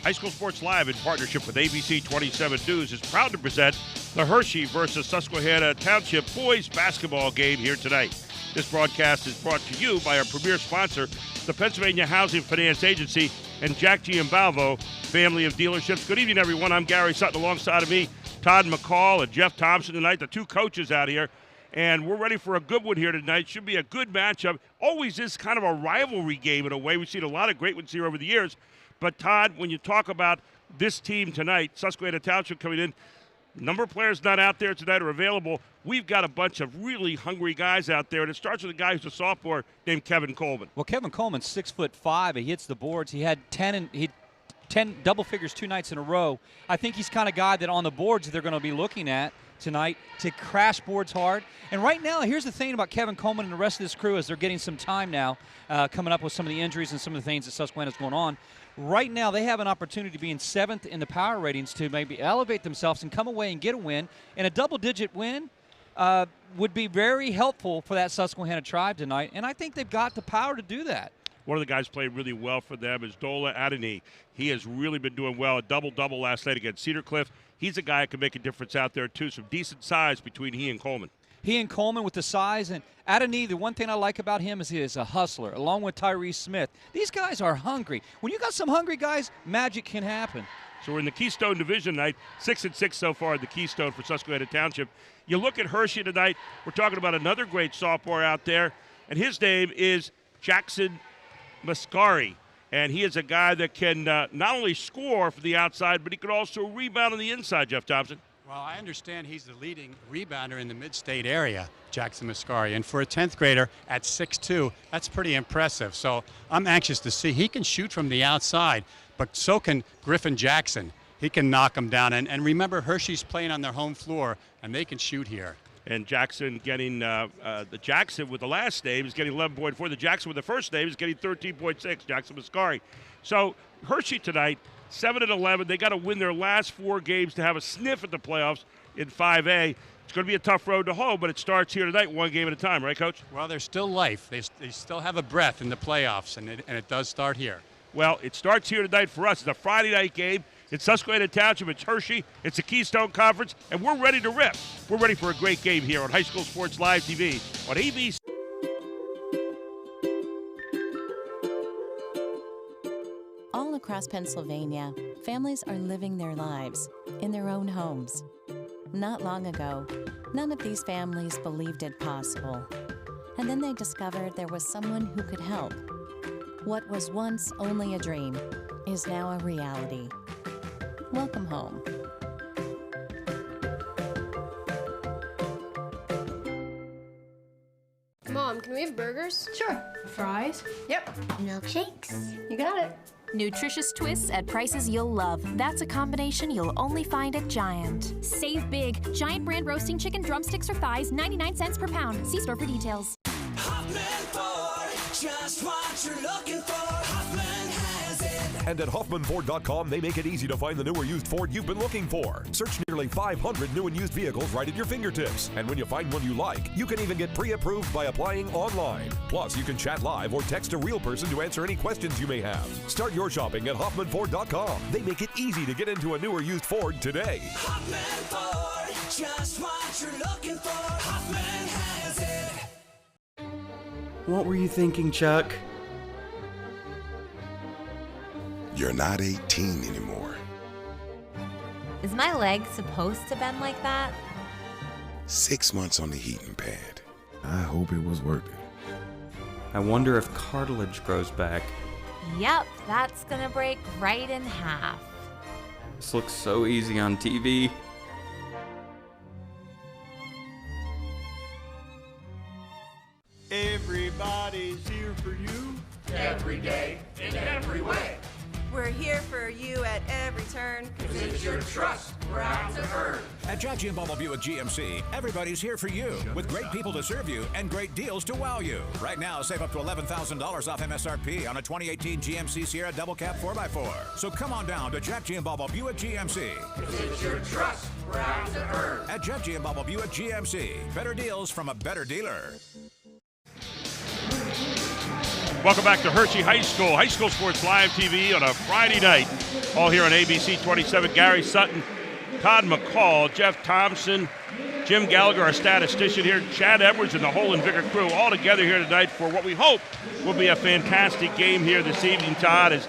High School Sports Live, in partnership with ABC 27 News, is proud to present the Hershey versus Susquehanna Township boys basketball game here tonight. This broadcast is brought to you by our premier sponsor, the Pennsylvania Housing Finance Agency and Jack Giambalvo family of dealerships. Good evening, everyone. I'm Gary Sutton. Alongside of me, Todd McCall and Jeff Thompson tonight, the two coaches out here. And we're ready for a good one here tonight. Should be a good matchup. Always is kind of a rivalry game in a way. We've seen a lot of great ones here over the years. But, Todd, when you talk about this team tonight, Susquehanna Township coming in, number of players not out there tonight are available. We've got a bunch of really hungry guys out there, and it starts with a guy who's a sophomore named Kevin Coleman. Well, Kevin Coleman's 6'5". He hits the boards. He had 10 double figures 2 nights in a row. I think he's kind of guy that on the boards they're going to be looking at tonight to crash boards hard. And right now, here's the thing about Kevin Coleman and the rest of this crew is they're getting some time now, coming up with some of the injuries and some of the things that Susquehanna's going on. Right now, they have an opportunity to be in 7th in the power ratings to maybe elevate themselves and come away and get a win. And a double-digit win would be very helpful for that Susquehanna tribe tonight. And I think they've got the power to do that. One of the guys playing really well for them is Dola Adeni. He has really been doing well. A double-double last night against Cedar Cliff. He's a guy who can make a difference out there, too. Some decent size between he and Coleman. He and Coleman with the size. And Adeni, the one thing I like about him is he is a hustler, along with Tyrese Smith. These guys are hungry. When you got some hungry guys, magic can happen. So we're in the Keystone Division night, 6-6 so far in the Keystone for Susquehanna Township. You look at Hershey tonight, we're talking about another great sophomore out there, and his name is Jackson Mascari. And he is a guy that can not only score from the outside, but he could also rebound on the inside, Jeff Thompson. Well, I understand he's the leading rebounder in the mid-state area, Jackson Mascari. And for a 10th grader at 6'2", that's pretty impressive. So I'm anxious to see. He can shoot from the outside, but so can Griffin Jackson. He can knock him down. And remember, Hershey's playing on their home floor, and they can shoot here. And Jackson getting the Jackson with the last name is getting 11.4. The Jackson with the first name is getting 13.6, Jackson Mascari. So Hershey tonight, 7-11. They got to win their last 4 games to have a sniff at the playoffs in 5A. It's going to be a tough road to hoe, but it starts here tonight, one game at a time, right, Coach? Well, there's still life. They still have a breath in the playoffs, and it does start here. Well, it starts here tonight for us. It's a Friday night game. It's Susquehanna Township. It's Hershey. It's the Keystone Conference, and we're ready to rip. We're ready for a great game here on High School Sports Live TV on ABC. All across Pennsylvania, families are living their lives in their own homes. Not long ago, none of these families believed it possible. And then they discovered there was someone who could help. What was once only a dream is now a reality. Welcome home. Mom, can we have burgers? Sure. Fries? Yep. Milkshakes? You got it. Nutritious twists at prices you'll love. That's a combination you'll only find at Giant. Save big. Giant brand roasting chicken drumsticks or thighs, 99 cents per pound. See store for details. Hoffman Ford, just what you're looking for. Hoffman has it. And at HoffmanFord.com, they make it easy to find the new or used Ford you've been looking for. Search nearly 500 new and used vehicles right at your fingertips. And when you find one you like, you can even get pre-approved by applying online. Plus, you can chat live or text a real person to answer any questions you may have. Start your shopping at HoffmanFord.com. They make it easy to get into a new or used Ford today. Hoffman Ford, just what you're looking for. Hoffman has it. What were you thinking, Chuck? You're not 18 anymore. Is my leg supposed to bend like that? 6 months on the heating pad. I hope it was worth it. I wonder if cartilage grows back. Yep, that's gonna break right in half. This looks so easy on TV. Everybody's here for you. Every day, in every way. We're here for you at every turn. 'Cause it's your trust we're out to earn. At Jack Giambalvo Buick GMC, everybody's here for you, with great people to serve you and great deals to wow you. Right now, save up to $11,000 off MSRP on a 2018 GMC Sierra Double Cab 4x4. So come on down to Jack Giambalvo Buick GMC. 'Cause it's your trust we're out to earn. At Jack Giambalvo Buick GMC, better deals from a better dealer. Welcome back to Hershey High School. High School Sports Live TV on a Friday night. All here on ABC 27. Gary Sutton, Todd McCall, Jeff Thompson, Jim Gallagher, our statistician here, Chad Edwards, and the whole Invica crew all together here tonight for what we hope will be a fantastic game here this evening, Todd, as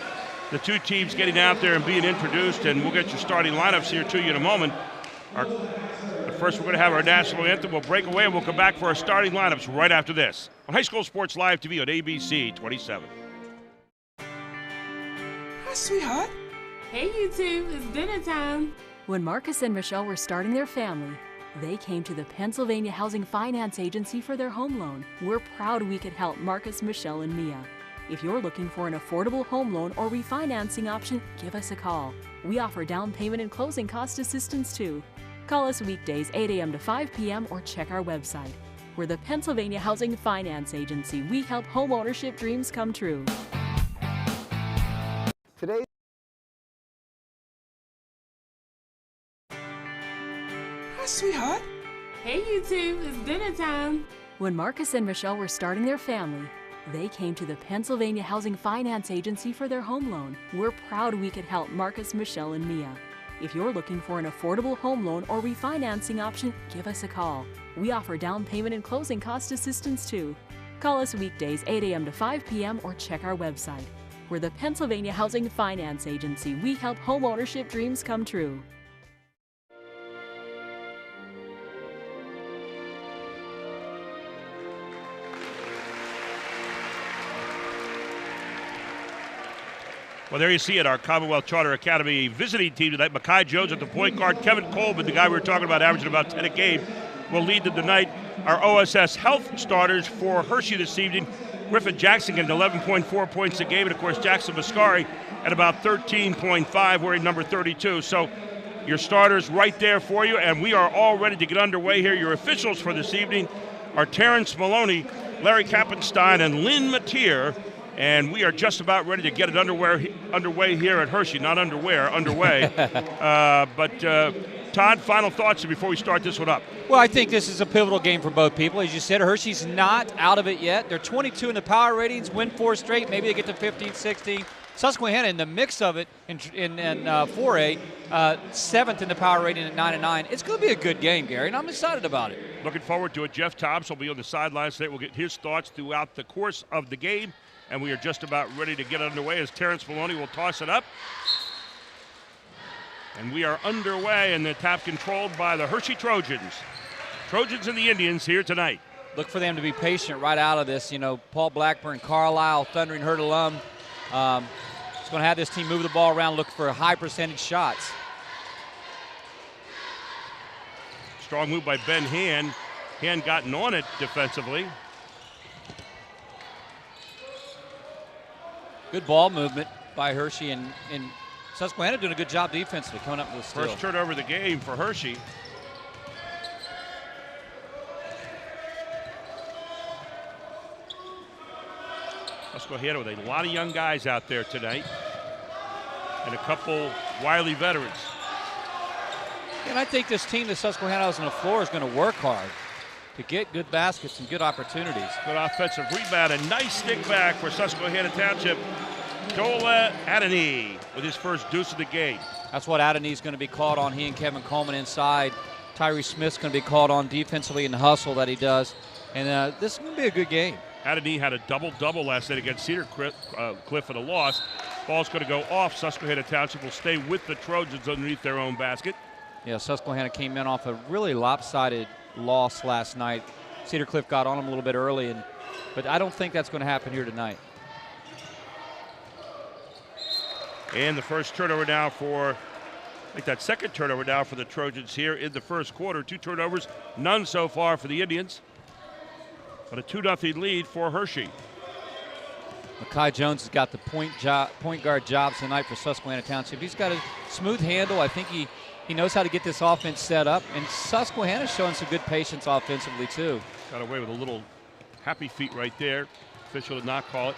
the two teams getting out there and being introduced, and we'll get your starting lineups here to you in a moment. But first, we're going to have our national anthem. We'll break away, and we'll come back for our starting lineups right after this on High School Sports Live TV on ABC 27. Hi, sweetheart. Hey, you two. It's dinner time. When Marcus and Michelle were starting their family, they came to the Pennsylvania Housing Finance Agency for their home loan. We're proud we could help Marcus, Michelle, and Mia. If you're looking for an affordable home loan or refinancing option, give us a call. We offer down payment and closing cost assistance too. Call us weekdays 8 a.m. to 5 p.m. or check our website. We're the Pennsylvania Housing Finance Agency. We help home ownership dreams come true. Today. Hi, sweetheart. Hey, you two. It's dinner time. When Marcus and Michelle were starting their family, they came to the Pennsylvania Housing Finance Agency for their home loan. We're proud we could help Marcus, Michelle, and Mia. If you're looking for an affordable home loan or refinancing option, give us a call. We offer down payment and closing cost assistance too. Call us weekdays 8 a.m. to 5 p.m. or check our website. We're the Pennsylvania Housing Finance Agency. We help home ownership dreams come true. Well, there you see it, our Commonwealth Charter Academy visiting team tonight. Mekhi Jones at the point guard. Kevin Coleman, the guy we were talking about, averaging about 10 a game, will lead them tonight. Our OSS Health starters for Hershey this evening. Griffin Jackson getting 11.4 points a game, and, of course, Jackson Mascari at about 13.5, wearing number 32. So your starters right there for you, and we are all ready to get underway here. Your officials for this evening are Terrence Maloney, Larry Kappenstein, and Lynn Mateer. And we are just about ready to get it underway here at Hershey. Not underwear, underway. Todd, final thoughts before we start this one up. Well, I think this is a pivotal game for both people. As you said, Hershey's not out of it yet. They're 22 in the power ratings, win 4 straight. Maybe they get to 15, 16. Susquehanna in the mix of it in 4A, 7th in the power rating at 9-9. It's going to be a good game, Gary, and I'm excited about it. Looking forward to it. Jeff Thompson will be on the sidelines today. We'll get his thoughts throughout the course of the game. And we are just about ready to get underway as Terrence Maloney will toss it up. And we are underway, and the tap controlled by the Hershey Trojans. Trojans and the Indians here tonight. Look for them to be patient right out of this. You know, Paul Blackburn, Carlisle, Thundering Herd alum. It's going to have this team move the ball around, look for high percentage shots. Strong move by Ben Hand. Hand gotten on it defensively. Good ball movement by Hershey, and Susquehanna doing a good job defensively coming up with the steal. First turnover of the game for Hershey. Susquehanna with a lot of young guys out there tonight and a couple wily veterans. And I think this team that Susquehanna has on the floor is going to work hard to get good baskets and good opportunities. Good offensive rebound, a nice stick back for Susquehanna Township. Joel Adonai with his first deuce of the game. That's what Adonai's going to be called on. He and Kevin Coleman inside. Tyree Smith's going to be called on defensively in the hustle that he does. And this is going to be a good game. Adonai had a double-double last night against Cedar Cliff at a loss. Ball's going to go off. Susquehanna Township will stay with the Trojans underneath their own basket. Yeah, Susquehanna came in off a really lopsided loss last night. Cedar Cliff got on them a little bit early, but I don't think that's going to happen here tonight. And the first turnover now for, I think that second turnover now for the Trojans here in the first quarter. 2 turnovers, none so far for the Indians. But a 2-0 lead for Hershey. Mekhi Jones has got the point guard job tonight for Susquehanna Township. He's got a smooth handle. I think he knows how to get this offense set up. And Susquehanna's showing some good patience offensively too. Got away with a little happy feet right there. Official did not call it.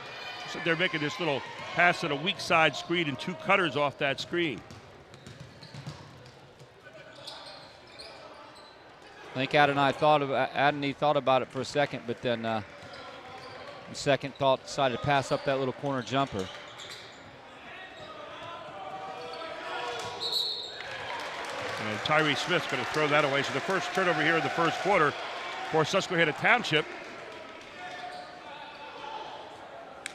So they're making this little pass at a weak side screen and 2 cutters off that screen. I think Adonai thought about it for a second, but then Second thought, decided to pass up that little corner jumper. And Tyree Smith's going to throw that away. So the first turnover here in the first quarter for Susquehanna Township.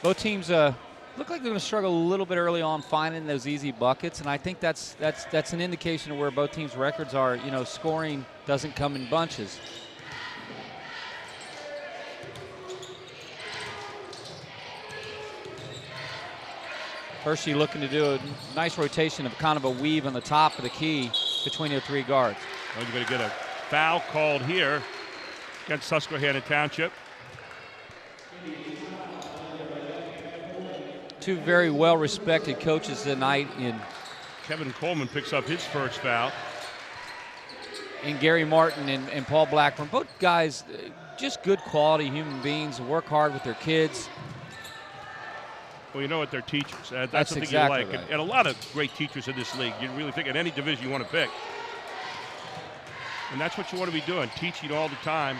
Both teams look like they're going to struggle a little bit early on finding those easy buckets, and I think that's an indication of where both teams' records are. You know, scoring doesn't come in bunches. Hershey looking to do a nice rotation of kind of a weave on the top of the key between the three guards. Well, you're going to get a foul called here against Susquehanna Township. Two very well-respected coaches tonight in Kevin Coleman picks up his first foul. And Gary Martin and Paul Blackburn, both guys just good quality human beings, work hard with their kids. Well, you know what, they're teachers. That's the thing exactly you like. Right. And a lot of great teachers in this league. You really think in any division you want to pick. And that's what you want to be doing, teaching all the time.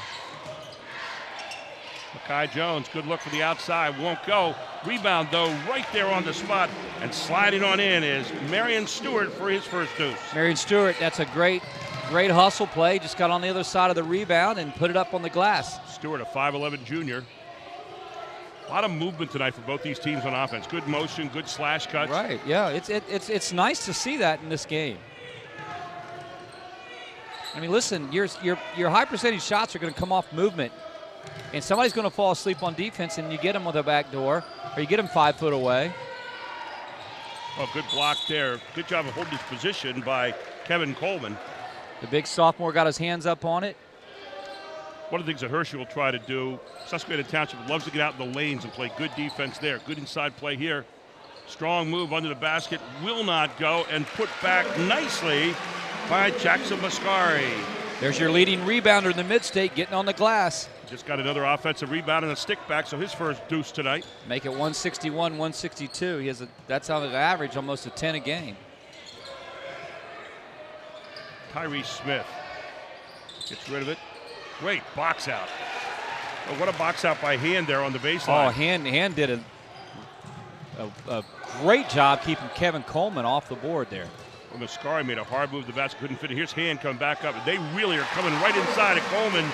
Makai Jones, good look for the outside, won't go. Rebound, though, right there on the spot. And sliding on in is Marion Stewart for his first deuce. Marion Stewart, that's a great hustle play. Just got on the other side of the rebound and put it up on the glass. Stewart, a 5'11 junior. A lot of movement tonight for both these teams on offense. Good motion, good slash cuts. Right, yeah, it's nice to see that in this game. I mean, listen, your high percentage shots are going to come off movement, and somebody's going to fall asleep on defense, and you get them with a back door, or you get them 5 foot away. Well, good block there. Good job of holding his position by Kevin Coleman. The big sophomore got his hands up on it. One of the things that Hershey will try to do, Susquehanna Township loves to get out in the lanes and play good defense there. Good inside play here. Strong move under the basket, will not go, and put back nicely by Jackson Mascari. There's your leading rebounder in the mid-state getting on the glass. Just got another offensive rebound and a stick back, so his first deuce tonight. Make it 161, 162. He has that's on the average, almost a 10 a game. Tyree Smith gets rid of it. Great box out. Oh, what a box out by Hand there on the baseline. Oh, Hand did a great job keeping Kevin Coleman off the board there. Well, Mascari made a hard move. The basket couldn't fit it. Here's Hand coming back up. They really are coming right inside of Coleman.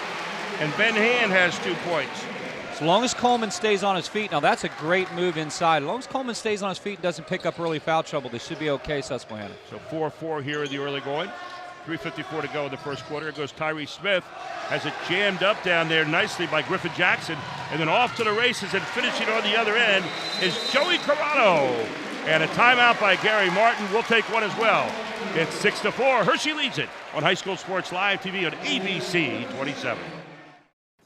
And Ben Hand has 2 points. As long as Coleman stays on his feet, now that's a great move inside. As long as Coleman stays on his feet and doesn't pick up early foul trouble, they should be okay, Susquehanna. So 4-4 here in the early going. 3:54 to go in the first quarter. Here goes Tyree Smith. Has it jammed up down there nicely by Griffin Jackson. And then off to the races and finishing on the other end is Joey Corrado. And a timeout by Gary Martin. We'll take one as well. It's 6-4. Hershey leads it on High School Sports Live TV on ABC 27.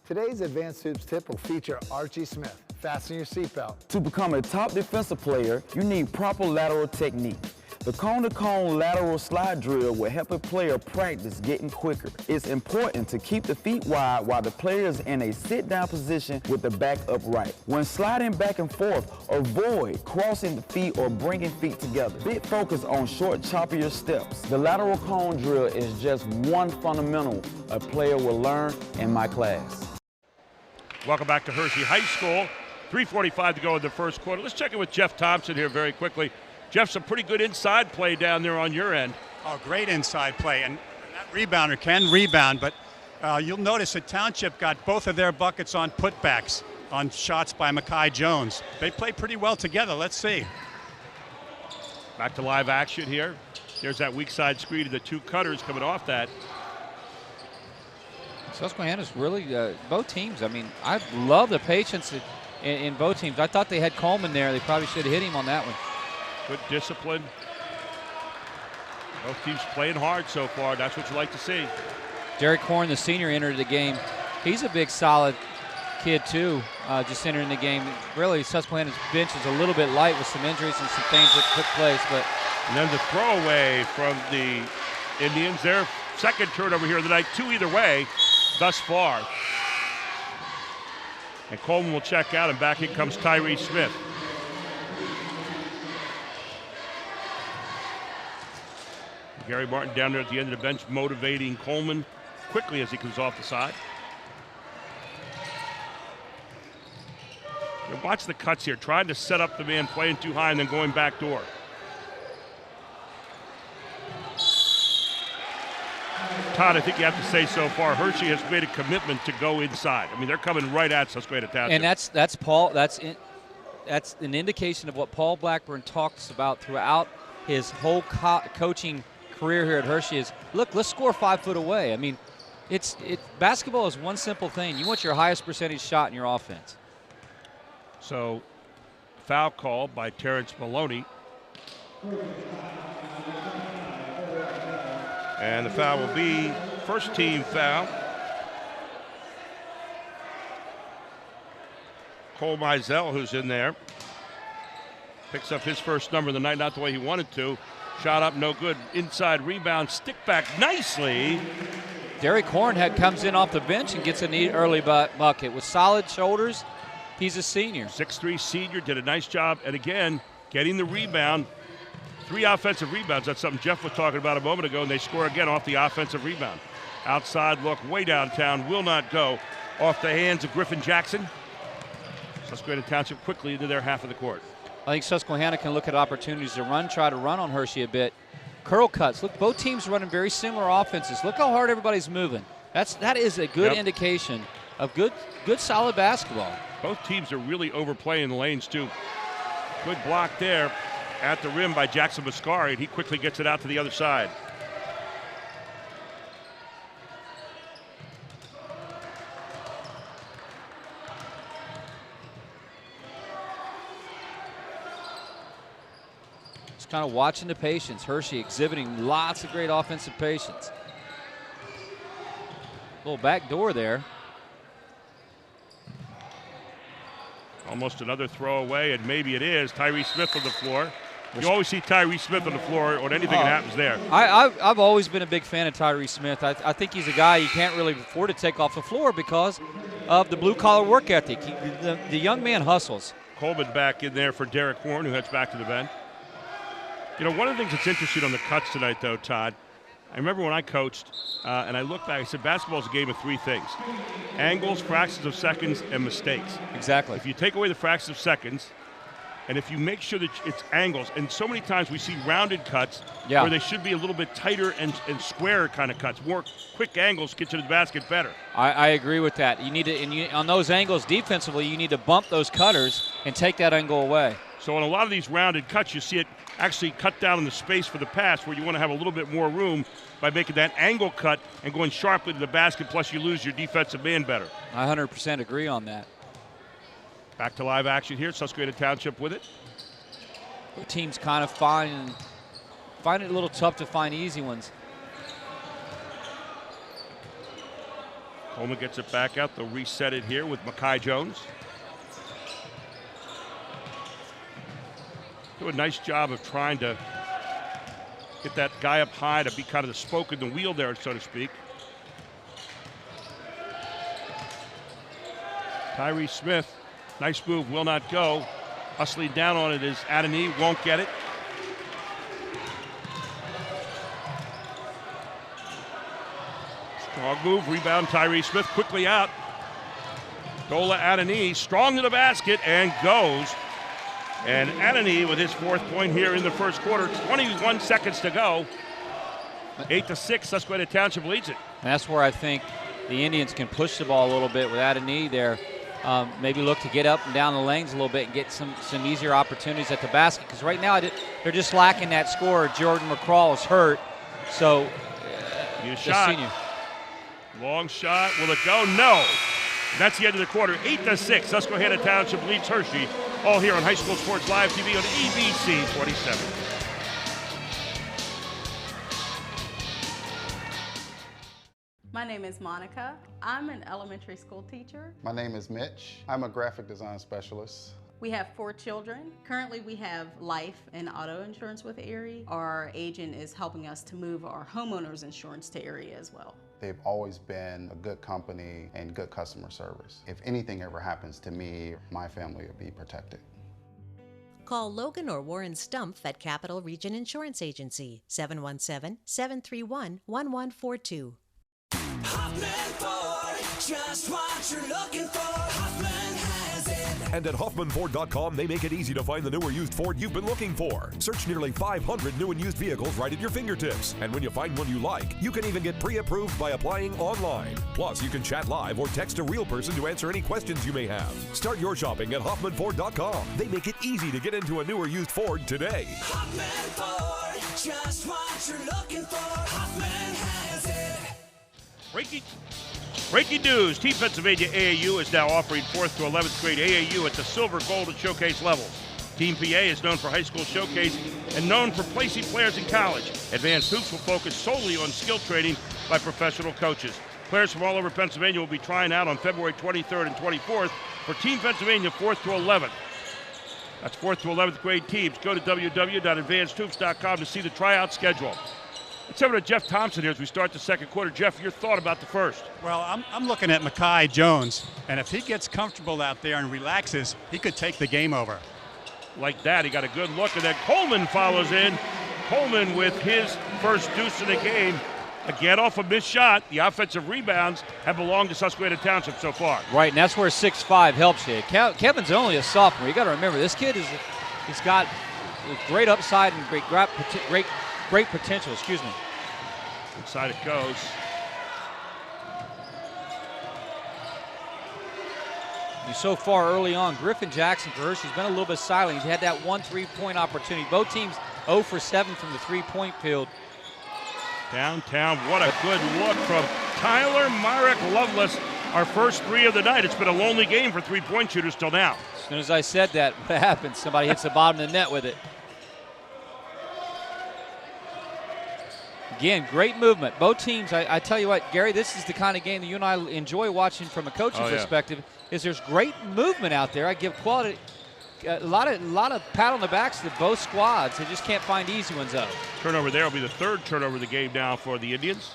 Today's Advanced Hoops tip will feature Archie Smith. Fasten your seatbelt. To become a top defensive player, you need proper lateral technique. The cone-to-cone lateral slide drill will help a player practice getting quicker. It's important to keep the feet wide while the player is in a sit-down position with the back upright. When sliding back and forth, avoid crossing the feet or bringing feet together. Big focus on short, choppier steps. The lateral cone drill is just one fundamental a player will learn in my class. Welcome back to Hershey High School. 3:45 to go in the first quarter. Let's check in with Jeff Thompson here very quickly. Jeff, some pretty good inside play down there on your end. Oh, great inside play. And that rebounder can rebound, but you'll notice that Township got both of their buckets on putbacks on shots by Makai Jones. They play pretty well together. Let's see. Back to live action here. There's that weak side screen to the 2 cutters coming off that. Susquehanna's really, both teams, I mean, I love the patience in both teams. I thought they had Coleman there. They probably should have hit him on that one. Good discipline. Both teams playing hard so far. That's what you like to see. Derek Horn, the senior, entered the game. He's a big, solid kid, too, just entering the game. Really, Susquehanna's bench is a little bit light with some injuries and some things that took place. But and then the throwaway from the Indians. Their second turnover here of the night. 2 either way thus far. And Coleman will check out, and back in comes Tyree Smith. Gary Martin down there at the end of the bench motivating Coleman quickly as he comes off the side. Watch the cuts here, trying to set up the man playing too high and then going back door. Todd, I think you have to say so far, Hershey has made a commitment to go inside. I mean, they're coming right at Susquehanna Township. And that's Paul. That's an indication of what Paul Blackburn talks about throughout his whole coaching career here at Hershey. Is look, let's score 5 foot away. I mean, basketball is one simple thing. You want your highest percentage shot in your offense. So, foul call by Terrence Maloney. And the foul will be first team foul. Cole Mizell, who's in there, picks up his first number of the night, not the way he wanted to. Shot up, no good. Inside rebound, stick back nicely. Derek Hornhead comes in off the bench and gets a neat early bucket with solid shoulders. He's a senior. 6'3" senior, did a nice job. And again, getting the rebound. 3 offensive rebounds. That's something Jeff was talking about a moment ago, and they score again off the offensive rebound. Outside look way downtown, will not go. Off the hands of Griffin Jackson. Susquehanna Township quickly into their half of the court. I think Susquehanna can look at opportunities to try to run on Hershey a bit. Curl cuts. Look, both teams running very similar offenses. Look how hard everybody's moving. That is a good indication of good solid basketball. Both teams are really overplaying the lanes too. Good block there at the rim by Jackson Mascari, and he quickly gets it out to the other side. Just kind of watching the patience. Hershey exhibiting lots of great offensive patience. Little back door there. Almost another throwaway, and maybe it is. Tyree Smith on the floor. You always see Tyree Smith on the floor or anything that happens there. I've always been a big fan of Tyree Smith. I think he's a guy you can't really afford to take off the floor because of the blue-collar work ethic. The young man hustles. Coleman back in there for Derek Horn, who heads back to the bench. You know, one of the things that's interesting on the cuts tonight, though, Todd, I remember when I coached, and I looked back, I said basketball is a game of 3 things: angles, fractions of seconds, and mistakes. Exactly. If you take away the fractions of seconds, and if you make sure that it's angles, and so many times we see rounded cuts where they should be a little bit tighter and square kind of cuts. More quick angles get you to the basket better. I agree with that. You need to, on those angles defensively, you need to bump those cutters and take that angle away. So on a lot of these rounded cuts, you see it actually cut down in the space for the pass where you want to have a little bit more room by making that angle cut and going sharply to the basket, plus you lose your defensive man better. I 100% agree on that. Back to live action here. Susquehanna Township with it. The teams kind of find it a little tough to find easy ones. Coleman gets it back out. They'll reset it here with Makai Jones. Do a nice job of trying to get that guy up high to be kind of the spoke in the wheel there, so to speak. Tyree Smith, nice move, will not go. Hustling down on it is Adani, won't get it. Strong move, rebound, Tyree Smith quickly out. Dola Adani, strong to the basket and goes. And Adani with his 4th point here in the first quarter. 21 seconds to go. 8-6, Susquehanna Township leads it. And that's where I think the Indians can push the ball a little bit with Adani there. Maybe look to get up and down the lanes a little bit and get some easier opportunities at the basket. Because right now they're just lacking that scorer. Jordan McCraw is hurt. So, the senior. Long shot. Will it go? No. That's the end of the quarter. 8-6. Susquehanna Township leads Hershey. All here on High School Sports Live TV on ABC 27. My name is Monica. I'm an elementary school teacher. My name is Mitch. I'm a graphic design specialist. We have 4 children. Currently we have life and auto insurance with Erie. Our agent is helping us to move our homeowners insurance to Erie as well. They've always been a good company and good customer service. If anything ever happens to me, my family will be protected. Call Logan or Warren Stumpf at Capital Region Insurance Agency, 717-731-1142. Hoffman Ford, just what you're looking for. Hoffman has it. And at HoffmanFord.com, they make it easy to find the new or used Ford you've been looking for. Search nearly 500 new and used vehicles right at your fingertips. And when you find one you like, you can even get pre-approved by applying online. Plus, you can chat live or text a real person to answer any questions you may have. Start your shopping at HoffmanFord.com. They make it easy to get into a new or used Ford today. Hoffman Ford, just what you're looking for. Hoffman has it. Breaking news, Team Pennsylvania AAU is now offering 4th to 11th grade AAU at the Silver, Gold, and Showcase levels. Team PA is known for high school showcase and known for placing players in college. Advanced Hoops will focus solely on skill training by professional coaches. Players from all over Pennsylvania will be trying out on February 23rd and 24th for Team Pennsylvania 4th to 11th. That's 4th to 11th grade teams. Go to www.advancedhoops.com to see the tryout schedule. Let's have it to Jeff Thompson here as we start the second quarter. Jeff, your thought about the first? Well, I'm looking at Mekhi Jones, and if he gets comfortable out there and relaxes, he could take the game over. Like that, he got a good look, and then Coleman follows in. Coleman with his first deuce in the game. Again, off a missed shot. The offensive rebounds have belonged to Susquehanna Township so far. Right, and that's where 6'5" helps you. Kevin's only a sophomore. You got to remember, this kid he's got great upside and great potential. Excuse me. Inside it goes. So far early on, Griffin Jackson for Hershey's been a little bit silent. He's had that 1 3-point opportunity. Both teams 0 for 7 from the 3-point field. Downtown, what a good look from Tyler Myrick Lovelace. Our first 3 of the night. It's been a lonely game for 3-point shooters till now. As soon as I said that, what happens? Somebody hits the bottom of the net with it. Again, great movement. Both teams, I tell you what, Gary, this is the kind of game that you and I enjoy watching from a coaching perspective, is there's great movement out there. I give quality, a lot of pat on the backs to both squads. They just can't find easy ones though. Turnover there will be the 3rd turnover of the game now for the Indians.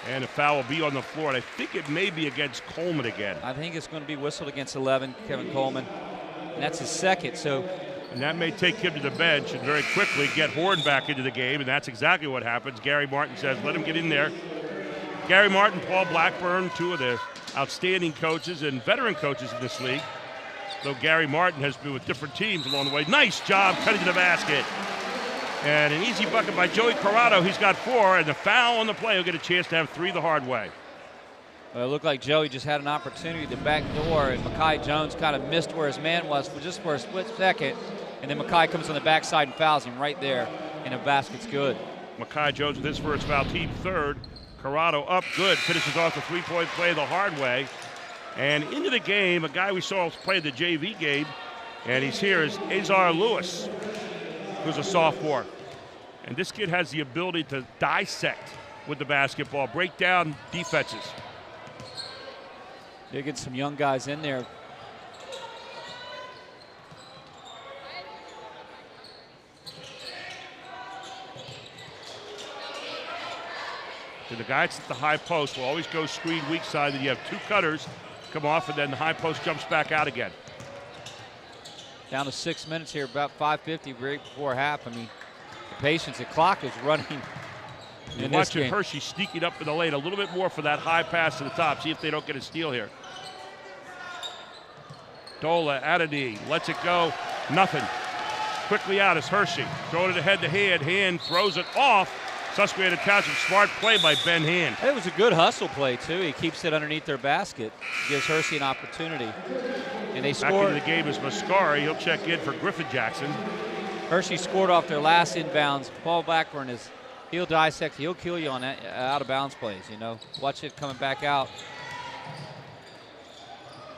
And a foul will be on the floor, and I think it may be against Coleman again. I think it's going to be whistled against 11, Kevin Coleman. And that's his second, so. And that may take him to the bench and very quickly get Horn back into the game, and that's exactly what happens. Gary Martin says, let him get in there. Gary Martin, Paul Blackburn, 2 of the outstanding coaches and veteran coaches in this league. Though Gary Martin has been with different teams along the way. Nice job cutting to the basket. And an easy bucket by Joey Corrado. He's got 4, and the foul on the play. He'll get a chance to have 3 the hard way. Well, it looked like Joey just had an opportunity to back door, and Mekhi Jones kind of missed where his man was for a split second. And then Mekhi comes on the backside and fouls him right there, and the basket's good. Mekhi Jones with his first foul, team 3rd. Corrado up good, finishes off the 3-point play the hard way. And into the game, a guy we saw play the JV game, and he's here, is Azar Lewis, who's a sophomore. And this kid has the ability to dissect with the basketball, break down defenses. They get some young guys in there. And the guys at the high post will always go screen weak side, then you have 2 cutters come off, and then the high post jumps back out again. Down to 6 minutes here, about 5:50 right before half. I mean, the patience, the clock is running. You're watching Hershey sneaking up in the lane a little bit more for that high pass to the top. See if they don't get a steal here. Dola out of knee, lets it go, nothing. Quickly out is Hershey, throwing it ahead to Hand. Hand throws it off. Susquehanna Township, smart play by Ben Hand. It was a good hustle play, too. He keeps it underneath their basket, gives Hershey an opportunity. And they scored. Back into the game is Mascari. He'll check in for Griffin Jackson. Hershey scored off their last inbounds. Paul Blackburn he'll dissect, he'll kill you on that out of bounds plays, you know. Watch it coming back out.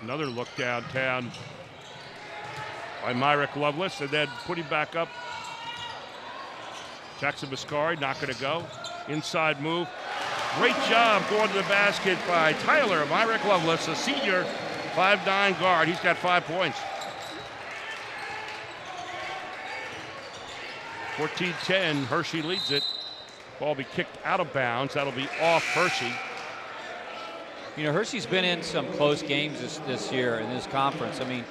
Another look downtown by Myrick Lovelace, and then putting back up. Jackson Mascari not going to go. Inside move. Great job going to the basket by Tyler Myrick Lovelace, a senior 5'9" guard. He's got 5 points. 14-10, Hershey leads it. Ball be kicked out of bounds. That'll be off Hershey. You know, Hershey's been in some close games this year in this conference. I mean,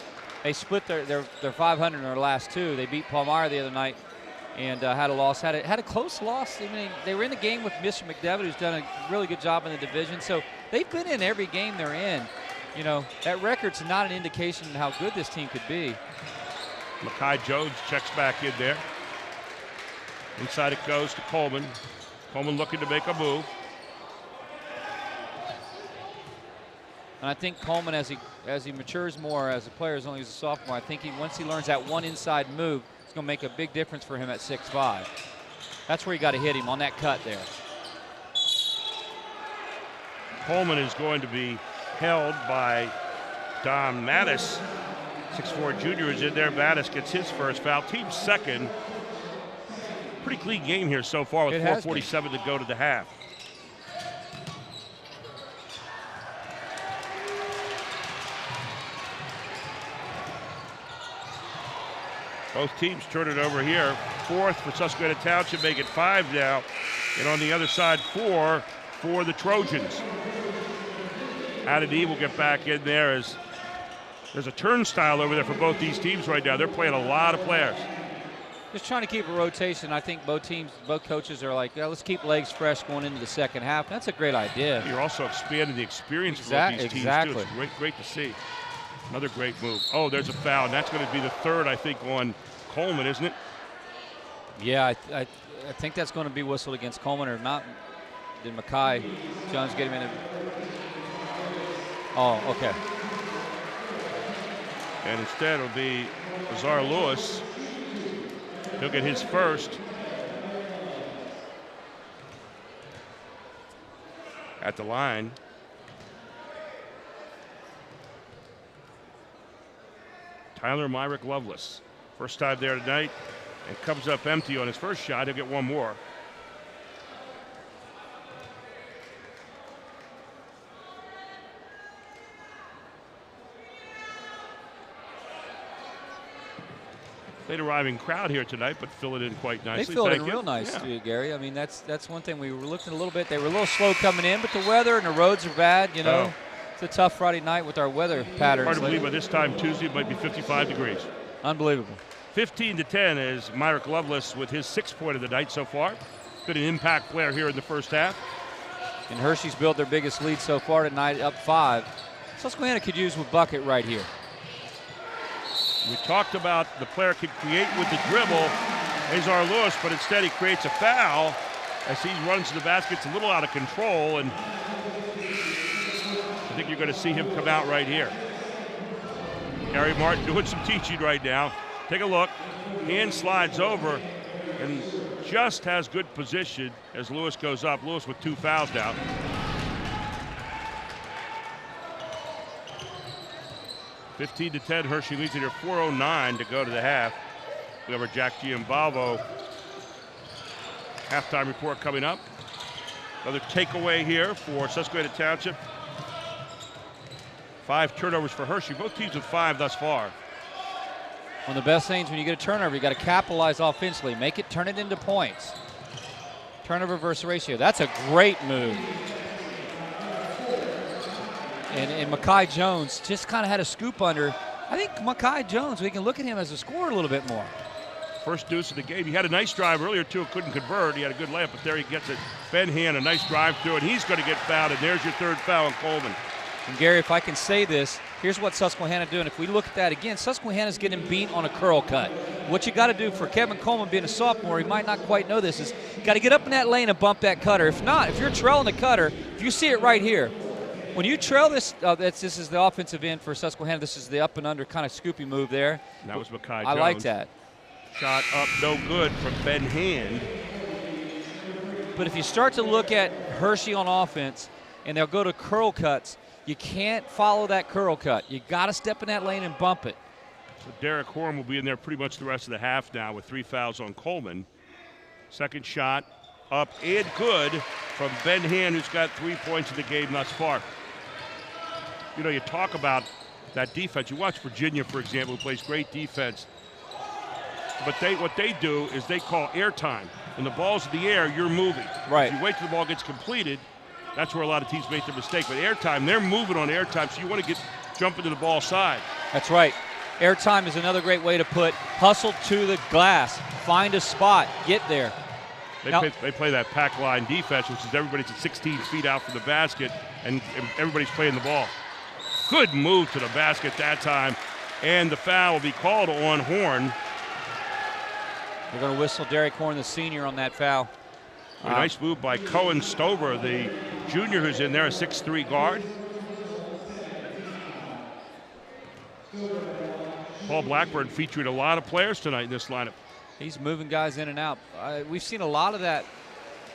they split their 500 in their last 2. They beat Palmyra the other night and had a loss, had a close loss. I mean, they were in the game with Mr. McDevitt, who's done a really good job in the division. So they've been in every game they're in. You know, that record's not an indication of how good this team could be. Mekhi Jones checks back in there. Inside it goes to Coleman. Coleman looking to make a move. And I think Coleman, as he matures more as a player, as only as a sophomore, I think once he learns that one inside move, it's going to make a big difference for him at 6'5". That's where you got to hit him on that cut there. Coleman is going to be held by Don Mattis. 6'4" junior is in there. Mattis gets his first foul. Team second. Pretty clean game here so far with 4:47 to go to the half. Both teams turn it over here. 4th for Susquehanna Township, make it 5 now. And on the other side, 4 for the Trojans. Adonai will get back in there as there's a turnstile over there for both these teams right now. They're playing a lot of players. Just trying to keep a rotation. I think both coaches are like, yeah, let's keep legs fresh going into the second half. That's a great idea. You're also expanding the experience for both these teams, too. It's great to see. Another great move. Oh, there's a foul, and that's going to be the third, I think, on Coleman, isn't it? Yeah, I think that's going to be whistled against Coleman, or not. Did Mekhi Jones get him in? Oh, okay. And instead it'll be Azar Lewis. He'll get his first. At the line. Tyler Myrick Lovelace. First time there tonight, and comes up empty on his first shot. He'll get one more. Late arriving crowd here tonight, but fill it in quite nicely. They filled it in real nice, too, Gary. I mean, that's one thing. We were looking a little bit. They were a little slow coming in, but the weather and the roads are bad, you know. It's a tough Friday night with our weather patterns. Hard to believe by this time Tuesday it might be 55 degrees. Unbelievable. 15-10 is Myrick Lovelace with his 6th point of the night so far. Been an impact player here in the first half. And Hershey's built their biggest lead so far tonight, up 5. Susquehanna could use a bucket right here. We talked about the player can create with the dribble, Azar Lewis, but instead he creates a foul as he runs to the basket. It's a little out of control, and I think you're going to see him come out right here. Gary Martin doing some teaching right now. Take a look. Hand slides over and just has good position as Lewis goes up. Lewis with 2 fouls now. (15-10), Hershey leads it here. 4:09 to go to the half. We have our Jack Giambalvo halftime report coming up. Another takeaway here for Susquehanna Township. 5 turnovers for Hershey. Both teams with 5 thus far. One of the best things when you get a turnover, you got to capitalize offensively. Make it, turn it into points. Turnover versus ratio. That's a great move. And Mekhi Jones just kind of had a scoop under. I think Mekhi Jones, we can look at him as a scorer a little bit more. First deuce of the game. He had a nice drive earlier, too. Couldn't convert. He had a good layup, but there he gets it. Ben Hand, a nice drive through, and he's going to get fouled, and there's your 3rd foul on Coleman. And Gary, if I can say this, here's what Susquehanna doing. If we look at that again, Susquehanna's getting beat on a curl cut. What you got to do for Kevin Coleman being a sophomore, he might not quite know this, is got to get up in that lane and bump that cutter. If not, if you're trailing the cutter, if you see it right here, when you trail this, this is the offensive end for Susquehanna. This is the up and under kind of scoopy move there. And that was Mekhi Jones. I like that. Shot up, no good from Ben Hand. But if you start to look at Hershey on offense, and they'll go to curl cuts, you can't follow that curl cut. You got to step in that lane and bump it. So Derek Horn will be in there pretty much the rest of the half now with 3 fouls on Coleman. Second shot up and good from Ben Hand, who's got 3 points in the game thus far. You know, you talk about that defense. You watch Virginia, for example, who plays great defense. But what they do is they call airtime. When the ball's in the air, you're moving. Right. If you wait till the ball gets completed, that's where a lot of teams make their mistake. But airtime, they're moving on airtime, so you want to jump into the ball side. That's right. Airtime is another great way to put hustle to the glass. Find a spot. Get there. They play that pack line defense, which is everybody's at 16 feet out from the basket, and everybody's playing the ball. Good move to the basket that time, and the foul will be called on Horn. They're going to whistle Derek Horn, the senior, on that foul. A nice move by Cohen Stover, the junior who's in there, a 6'3" guard. Paul Blackburn featured a lot of players tonight in this lineup. He's moving guys in and out. We've seen a lot of that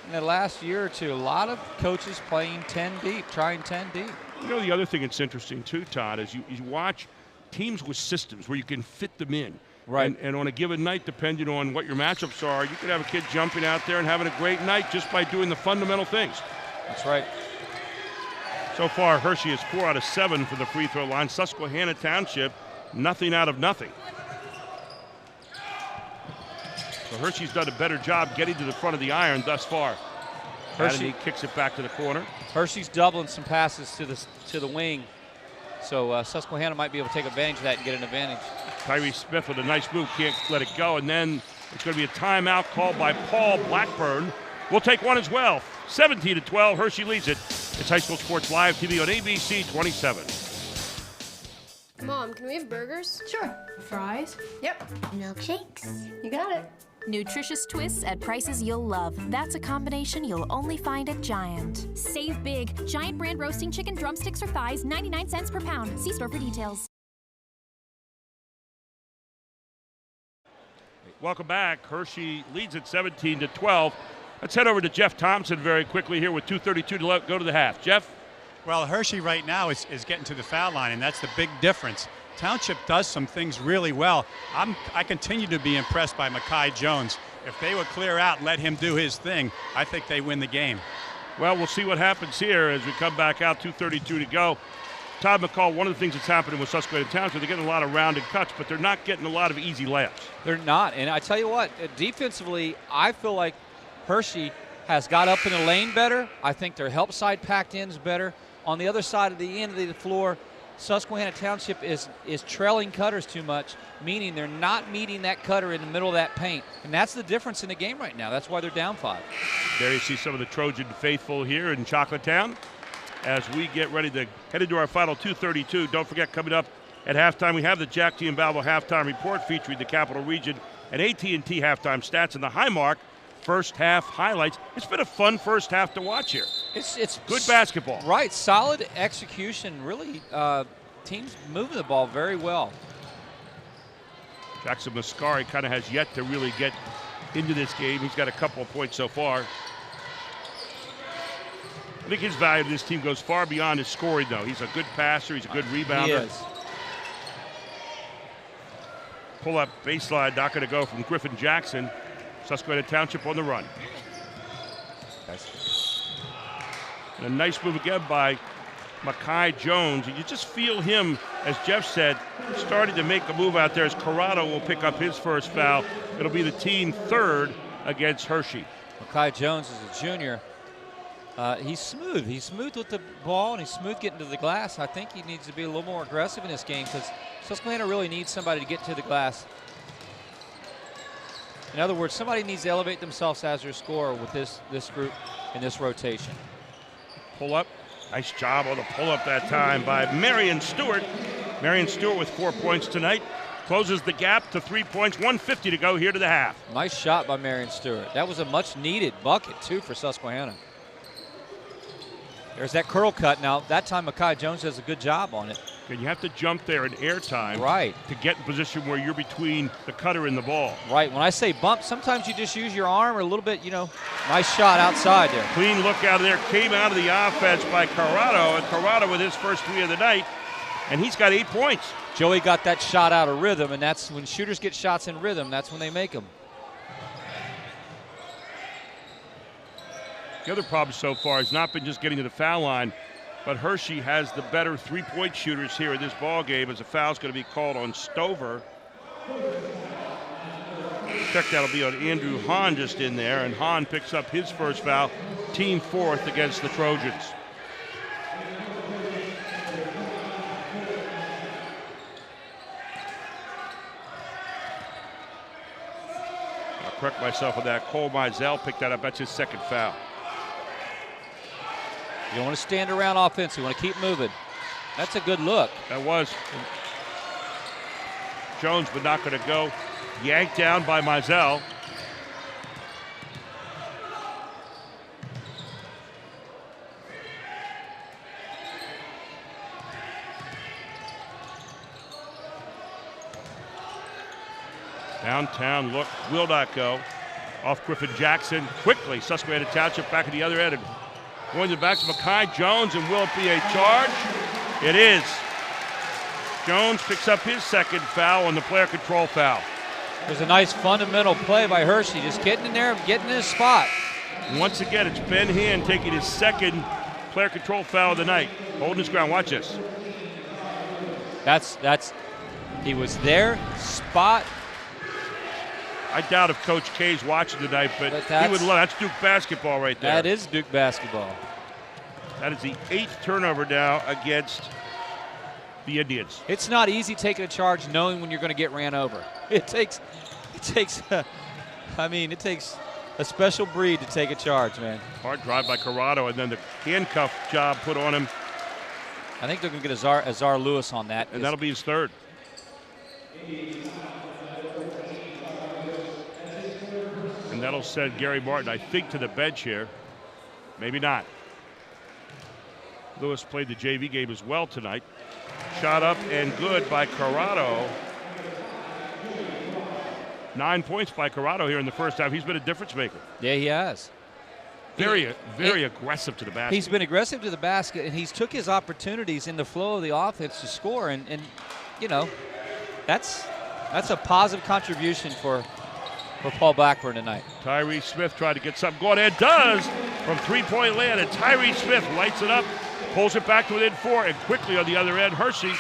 in the last year or two. A lot of coaches playing 10 deep, trying 10 deep. You know, the other thing that's interesting too, Todd, is you watch teams with systems where you can fit them in. Right. And on a given night, depending on what your matchups are, you could have a kid jumping out there and having a great night just by doing the fundamental things. That's right. So far, Hershey is 4 out of 7 for the free throw line. Susquehanna Township, nothing out of nothing. So Hershey's done a better job getting to the front of the iron thus far. Hershey kicks it back to the corner. Hershey's doubling some passes to the wing. So Susquehanna might be able to take advantage of that and get an advantage. Tyree Smith with a nice move, can't let it go. And then it's going to be a timeout called by Paul Blackburn. We'll take one as well. 17-12, Hershey leads it. It's High School Sports Live TV on ABC 27. Mom, can we have burgers? Sure. Fries? Yep. Milkshakes? You got it. Nutritious twists at prices you'll love. That's a combination you'll only find at Giant. Save big. Giant brand roasting chicken drumsticks or thighs, 99 cents per pound. See store for details. Welcome back. Hershey leads at 17-12. Let's head over to Jeff Thompson very quickly here with 2:32 to go to the half. Jeff? Well, Hershey right now is getting to the foul line, and that's the big difference. Township does some things really well. I continue to be impressed by Mekhi Jones. If they would clear out and let him do his thing, I think they win the game. Well, we'll see what happens here as we come back out, 2:32 to go. Todd McCall, one of the things that's happening with Susquehanna Township, they're getting a lot of rounded cuts, but they're not getting a lot of easy layups. They're not, and I tell you what, defensively, I feel like Hershey has got up in the lane better. I think their help side packed in is better. On the other side of the end of the floor, Susquehanna Township is trailing cutters too much, meaning they're not meeting that cutter in the middle of that paint. And that's the difference in the game right now. That's why they're down 5. There you see some of the Trojan faithful here in Chocolate-Town as we get ready to head into our final 2:32. Don't forget, coming up at halftime, we have the Jack T. and Balbo halftime report featuring the Capital Region and AT&T halftime stats and the Highmark first half highlights. It's been a fun first half to watch here. It's good basketball. Right, solid execution. Really, teams moving the ball very well. Jackson Mascari kind of has yet to really get into this game. He's got a couple of points so far. I think his value to this team goes far beyond his scoring, though. He's a good passer. He's a good rebounder. He is. Pull up baseline, not going to go from Griffin Jackson. Susquehanna Township on the run. And a nice move again by Mekhi Jones. You just feel him, as Jeff said, starting to make a move out there as Corrado will pick up his first foul. It'll be the team third against Hershey. Mekhi Jones is a junior. He's smooth. He's smooth with the ball, and he's smooth getting to the glass. I think he needs to be a little more aggressive in this game because Susquehanna really needs somebody to get to the glass. In other words, somebody needs to elevate themselves as their scorer with this group in this rotation. Pull up. Nice job on the pull up that time by Marion Stewart. Marion Stewart with 4 points tonight. Closes the gap to 3 points, 1:50 to go here to the half. Nice shot by Marion Stewart. That was a much needed bucket too for Susquehanna. There's that curl cut. Now, that time Mekhi Jones does a good job on it. And you have to jump there in air time, right, to get in position where you're between the cutter and the ball. Right. When I say bump, sometimes you just use your arm or a little bit, nice shot outside there. Clean look out of there. Came out of the offense by Corrado, and Corrado with his first 3 of the night, and he's got 8 points. Joey got that shot out of rhythm, and that's when shooters get shots in rhythm, that's when they make them. The other problem so far has not been just getting to the foul line, but Hershey has the better 3-point shooters here in this ball game as a foul's going to be called on Stover. Check that'll be on Andrew Hahn just in there, and Hahn picks up his first foul, team 4th against the Trojans. correct myself on that. Cole Mizell picked that up. That's his second foul. You don't want to stand around offense. You want to keep moving. That's a good look. That was. Jones, but not going to go. Yanked down by Mizell. Downtown look, will not go. Off Griffin Jackson quickly. Susquehanna Township back at the other end. And going to the back to Makai Jones, and will it be a charge? It is. Jones picks up his second foul on the player control foul. There's a nice fundamental play by Hershey, just getting in there, getting in his spot. Once again, it's Ben Hand taking his second player control foul of the night. Holding his ground. Watch this. That's he was there, spot. I doubt if Coach K's watching tonight, but he would love. That's Duke basketball right there. That is Duke basketball. That is the 8th turnover now against the Indians. It's not easy taking a charge knowing when you're going to get ran over. It takes a special breed to take a charge, man. Hard drive by Corrado, and then the handcuff job put on him. I think they're going to get Azar Lewis on that. And that'll be his third. And that'll send Gary Martin, I think, to the bench here. Maybe not. Lewis played the JV game as well tonight. Shot up and good by Corrado. 9 points by Corrado here in the first half. He's been a difference maker. Yeah, he has. Very aggressive to the basket. He's been aggressive to the basket, and he's took his opportunities in the flow of the offense to score. And you know, that's a positive contribution for Paul Blackburn tonight. Tyree Smith tried to get something going, and does from three-point land. And Tyree Smith lights it up, pulls it back to within 4, and quickly on the other end, Hershey.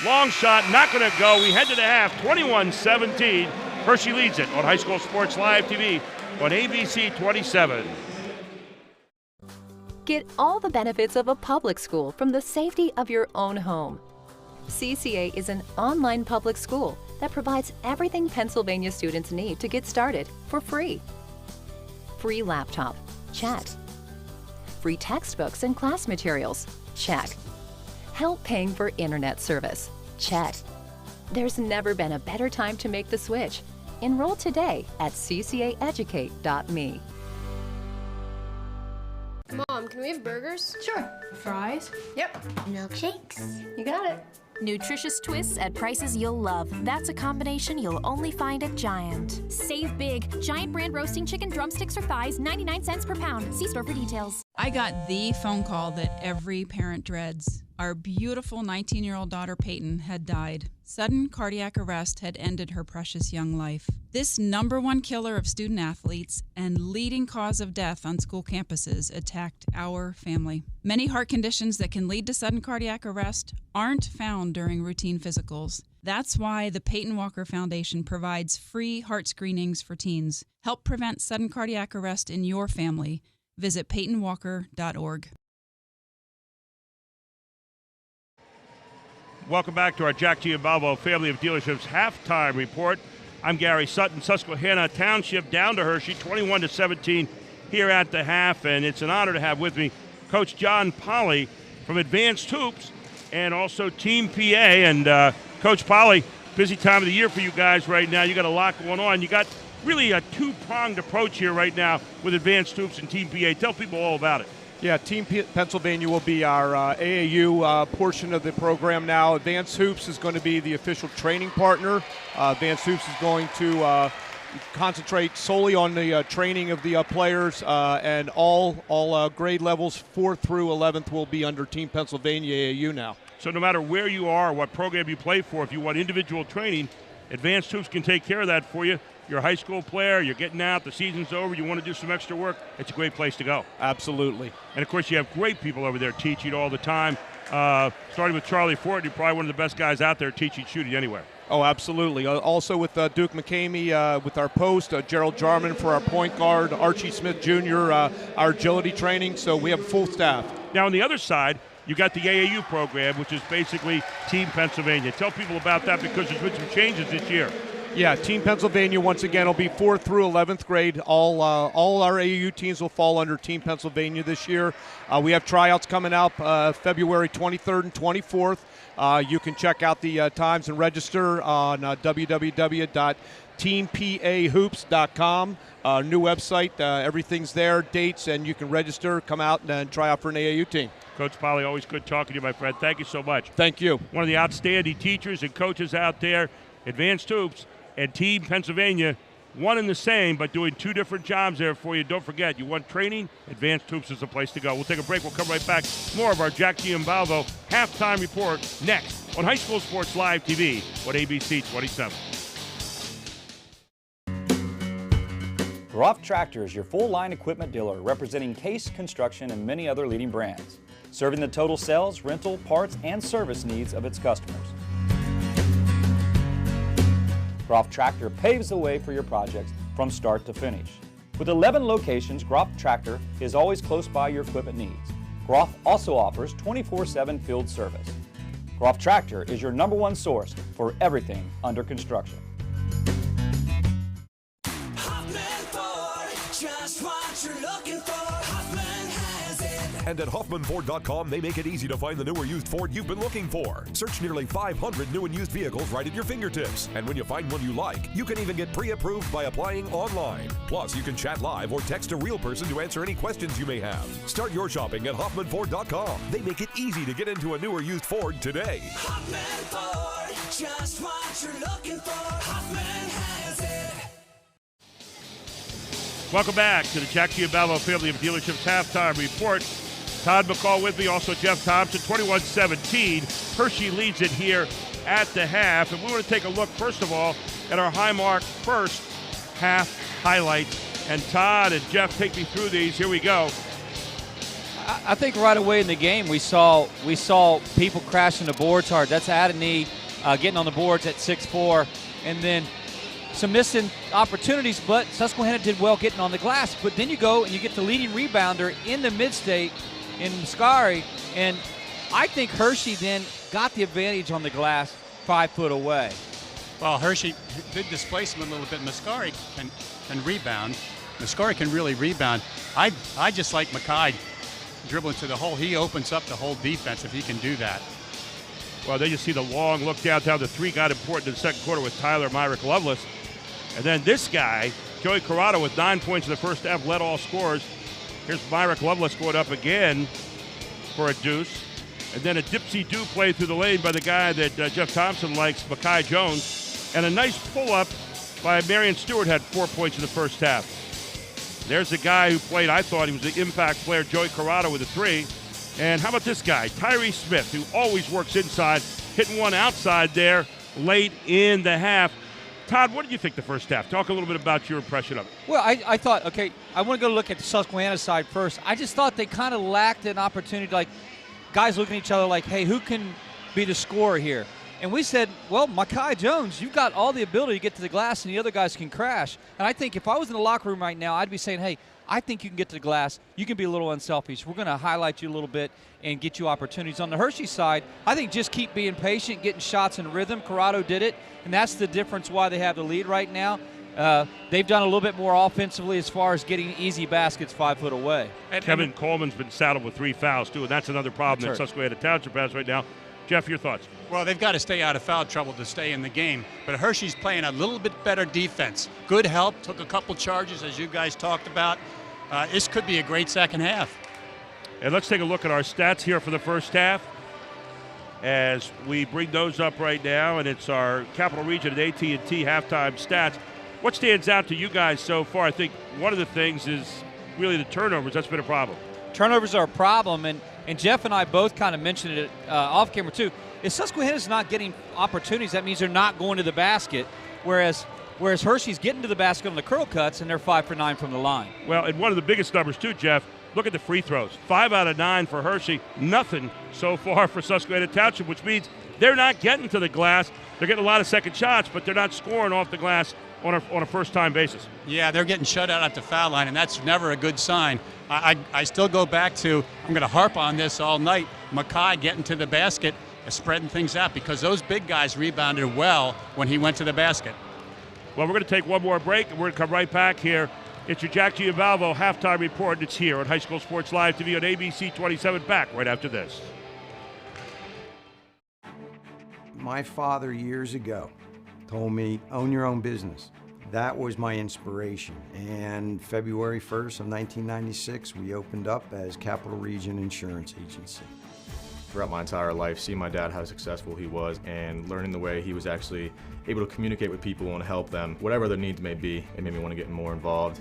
Long shot, not going to go. We head to the half, 21-17. Hershey leads it on High School Sports Live TV on ABC 27. Get all the benefits of a public school from the safety of your own home. CCA is an online public school that provides everything Pennsylvania students need to get started for free. Free laptop, check. Free textbooks and class materials, check. Help paying for internet service, check. There's never been a better time to make the switch. Enroll today at ccaeducate.me. Mom, can we have burgers? Sure. Fries? Yep. Milkshakes? You got it. Nutritious twists at prices you'll love. That's a combination you'll only find at Giant. Save big. Giant brand roasting chicken drumsticks or thighs, 99 cents per pound. See store for details. I got the phone call that every parent dreads. Our beautiful 19-year-old daughter Peyton had died. Sudden cardiac arrest had ended her precious young life. This #1 killer of student athletes and leading cause of death on school campuses attacked our family. Many heart conditions that can lead to sudden cardiac arrest aren't found during routine physicals. That's why the Peyton Walker Foundation provides free heart screenings for teens. Help prevent sudden cardiac arrest in your family. Visit PeytonWalker.org. Welcome back to our Jack Giambalvo Family of Dealerships halftime report. I'm Gary Sutton. Susquehanna Township down to Hershey, 21-17 here at the half, and it's an honor to have with me Coach John Polly from Advanced Hoops and also Team PA. And Coach Polly, busy time of the year for you guys right now. You got a lot going on. You got really a two-pronged approach here right now with Advanced Hoops and Team PA. Tell people all about it. Yeah, Team Pennsylvania will be our AAU portion of the program now. Advanced Hoops is going to be the official training partner. Advanced Hoops is going to concentrate solely on the training of the players, and all grade levels 4th through 11th will be under Team Pennsylvania AAU now. So no matter where you are, what program you play for, if you want individual training, Advanced Hoops can take care of that for you. You're a high school player, you're getting out, the season's over, you want to do some extra work, it's a great place to go. Absolutely. And, of course, you have great people over there teaching all the time. Starting with Charlie Fort, you're probably one of the best guys out there teaching shooting anywhere. Oh, absolutely. Also with Duke McCamey with our post, Gerald Jarman for our point guard, Archie Smith Jr., our agility training, so we have a full staff. Now, on the other side, you got the AAU program, which is basically Team Pennsylvania. Tell people about that because there's been some changes this year. Yeah, Team Pennsylvania, once again, will be 4th through 11th grade. All our AAU teams will fall under Team Pennsylvania this year. We have tryouts coming up February 23rd and 24th. You can check out the times and register on www.teampahoops.com. New website, everything's there, dates, and you can register, come out and try out for an AAU team. Coach Polly, always good talking to you, my friend. Thank you so much. Thank you. One of the outstanding teachers and coaches out there, Advanced Hoops and Team Pennsylvania, one and the same, but doing two different jobs there for you. Don't forget, you want training? Advanced Hoops is the place to go. We'll take a break. We'll come right back. More of our Jack Giambalvo halftime report next on High School Sports Live TV on ABC 27. Groff Tractor is your full-line equipment dealer representing Case Construction and many other leading brands, serving the total sales, rental, parts, and service needs of its customers. Groff Tractor paves the way for your projects from start to finish. With 11 locations, Groff Tractor is always close by your equipment needs. Groff also offers 24/7 field service. Groff Tractor is your #1 source for everything under construction. Just what you're looking for, Hoffman has it. And at HoffmanFord.com, they make it easy to find the new or used Ford you've been looking for. Search nearly 500 new and used vehicles right at your fingertips. And when you find one you like, you can even get pre-approved by applying online. Plus, you can chat live or text a real person to answer any questions you may have. Start your shopping at HoffmanFord.com. They make it easy to get into a new or used Ford today. Hoffman Ford, just what you're looking for, Hoffman has it. Welcome back to the Jack Giambalvo Family of Dealerships halftime report. Todd McCall with me, also Jeff Thompson, 21-17. Hershey leads it here at the half. And we want to take a look, first of all, at our Highmark first half highlights. And Todd and Jeff, take me through these. Here we go. I think right away in the game we saw people crashing the boards hard. That's Adonai getting on the boards at 6'4", and then some missing opportunities, but Susquehanna did well getting on the glass. But then you go and you get the leading rebounder in the mid-state in Mascari, and I think Hershey then got the advantage on the glass 5 foot away. Well, Hershey did displace him a little bit. Mascari can rebound. Mascari can really rebound. I just like Mackay dribbling to the hole. He opens up the whole defense if he can do that. Well, then you see the long look downtown. The three got important in the second quarter with Tyler Myrick Lovelace. And then this guy, Joey Corrado, with 9 points in the first half, led all scorers. Here's Myrick Lovelace going up again for a deuce. And then a dipsy-do play through the lane by the guy that Jeff Thompson likes, Mackay Jones. And a nice pull-up by Marion Stewart, had 4 points in the first half. There's a guy who played, I thought he was the impact player, Joey Corrado, with a 3. And how about this guy, Tyree Smith, who always works inside, hitting one outside there late in the half. Todd, what did you think the first half? Talk a little bit about your impression of it. Well, I thought, okay, I want to go look at the Susquehanna side first. I just thought they kind of lacked an opportunity, like guys looking at each other like, hey, who can be the scorer here? And we said, well, Mackay Jones, you've got all the ability to get to the glass and the other guys can crash. And I think if I was in the locker room right now, I'd be saying, hey, I think you can get to the glass. You can be a little unselfish. We're going to highlight you a little bit and get you opportunities. On the Hershey side, I think just keep being patient, getting shots in rhythm. Corrado did it, and that's the difference why they have the lead right now. They've done a little bit more offensively as far as getting easy baskets 5 foot away. And Kevin Coleman's been saddled with 3 fouls, too, and that's another problem that Susquehanna Township has right now. Jeff, your thoughts? Well, they've got to stay out of foul trouble to stay in the game. But Hershey's playing a little bit better defense. Good help, took a couple charges, as you guys talked about. This could be a great second half. And let's take a look at our stats here for the first half as we bring those up right now, and it's our Capital Region and AT&T halftime stats. What stands out to you guys so far? I think one of the things is really the turnovers. That's been a problem. Turnovers are a problem, and Jeff and I both kind of mentioned it off camera too. If Susquehanna's not getting opportunities, that means they're not going to the basket, whereas Hershey's getting to the basket on the curl cuts, and they're 5 for 9 from the line. Well, and one of the biggest numbers too, Jeff, look at the free throws. 5 out of 9 for Hershey, nothing so far for Susquehanna Township, which means they're not getting to the glass. They're getting a lot of second shots, but they're not scoring off the glass on a first-time basis. Yeah, they're getting shut out at the foul line, and that's never a good sign. I still go back to, I'm going to harp on this all night, Mackay getting to the basket, spreading things out, because those big guys rebounded well when he went to the basket. Well, we're going to take one more break, and we're going to come right back here. It's your Jack Giavalvo halftime report, and it's here on High School Sports Live TV on ABC 27. Back right after this. My father years ago told me, own your own business. That was my inspiration. And February 1st of 1996, we opened up as Capital Region Insurance Agency. Throughout my entire life, seeing my dad how successful he was and learning the way he was actually able to communicate with people and help them, whatever their needs may be, it made me want to get more involved.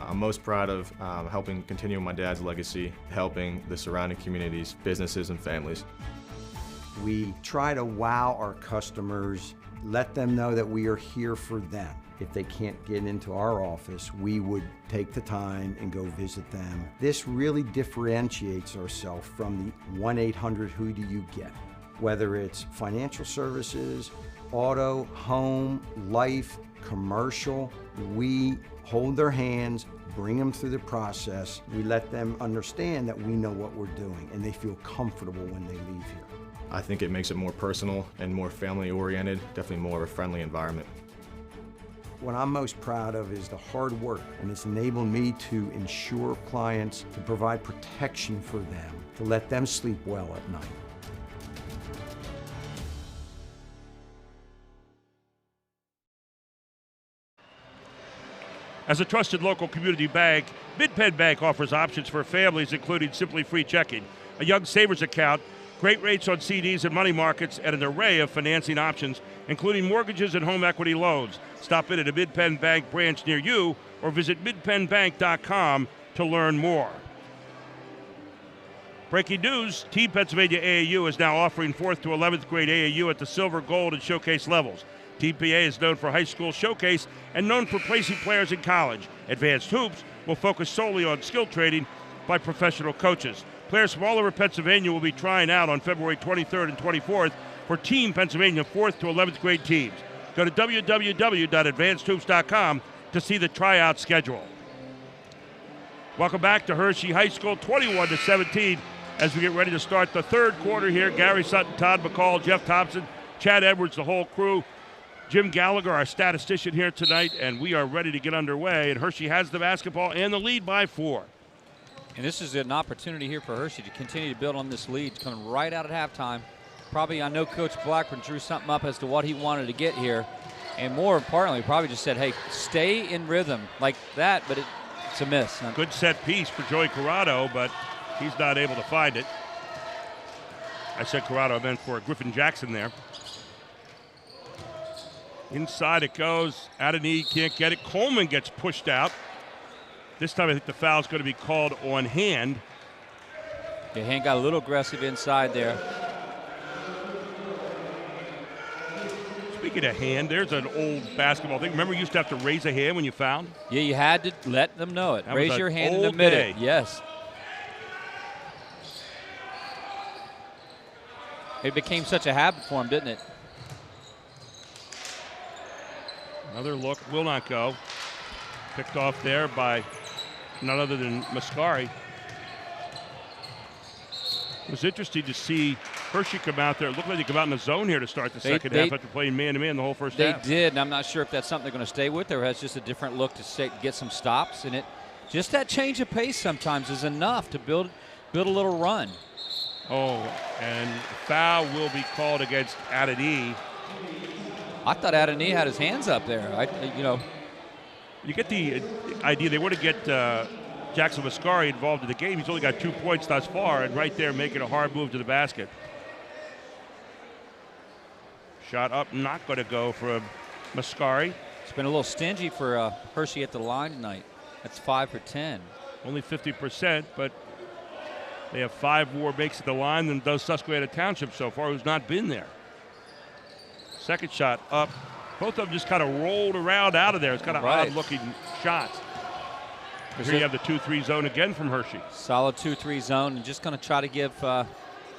I'm most proud of helping continue my dad's legacy, helping the surrounding communities, businesses, and families. We try to wow our customers, let them know that we are here for them. If they can't get into our office, we would take the time and go visit them. This really differentiates ourselves from the 1-800 who do you get? Whether it's financial services, auto, home, life, commercial, we hold their hands, bring them through the process. We let them understand that we know what we're doing and they feel comfortable when they leave here. I think it makes it more personal and more family-oriented, definitely more of a friendly environment. What I'm most proud of is the hard work, and it's enabled me to ensure clients, to provide protection for them, to let them sleep well at night. As a trusted local community bank, Mid-Penn Bank offers options for families, including Simply Free Checking, a young savers account, great rates on CDs and money markets, and an array of financing options, including mortgages and home equity loans. Stop in at a Mid-Penn Bank branch near you or visit midpennbank.com to learn more. Breaking news, Team Pennsylvania AAU is now offering 4th to 11th grade AAU at the silver, gold, and showcase levels. Team PA is known for high school showcase and known for placing players in college. Advanced Hoops will focus solely on skill training by professional coaches. Players from all over Pennsylvania will be trying out on February 23rd and 24th for Team Pennsylvania 4th to 11th grade teams. Go to www.advancedhoops.com to see the tryout schedule. Welcome back to Hershey High School, 21-17, as we get ready to start the third quarter here. Gary Sutton, Todd McCall, Jeff Thompson, Chad Edwards, the whole crew. Jim Gallagher, our statistician here tonight, and we are ready to get underway. And Hershey has the basketball and the lead by 4. And this is an opportunity here for Hershey to continue to build on this lead. It's coming right out at halftime. Probably, I know Coach Blackburn drew something up as to what he wanted to get here. And more importantly, probably just said, hey, stay in rhythm like that, but it's a miss. Good set piece for Joey Corrado, but he's not able to find it. I said Corrado, I meant for Griffin Jackson there. Inside it goes. Adonai can't get it. Coleman gets pushed out. This time I think the foul's going to be called on Hand. Yeah, Hand got a little aggressive inside there. Speaking of Hand, there's an old basketball thing. Remember you used to have to raise a hand when you fouled? Yeah, you had to let them know it. That Raise your hand and admit it. Yes. It became such a habit for him, didn't it? Another look, will not go. Picked off there by none other than Mascari. It was interesting to see Hershey come out there. It looked like they come out in the zone here to start the second half after playing man-to-man the whole first half. They did, and I'm not sure if that's something they're going to stay with or has just a different look to get some stops. And just that change of pace sometimes is enough to build a little run. Oh, and foul will be called against Adonai. I thought Adonai had his hands up there. You get the idea they want to get Jackson Mascari involved in the game. He's only got 2 points thus far, and right there making a hard move to the basket. Shot up, not going to go from Mascari. It's been a little stingy for Hershey at the line tonight. That's 5 for 10. Only 50%, but they have 5 more makes at the line than does Susquehanna Township so far, who's not been there. Second shot up. Both of them just kind of rolled around out of there. It's kind of odd-looking shots. Here you have the 2-3 zone again from Hershey. Solid 2-3 zone, and just going to try to give a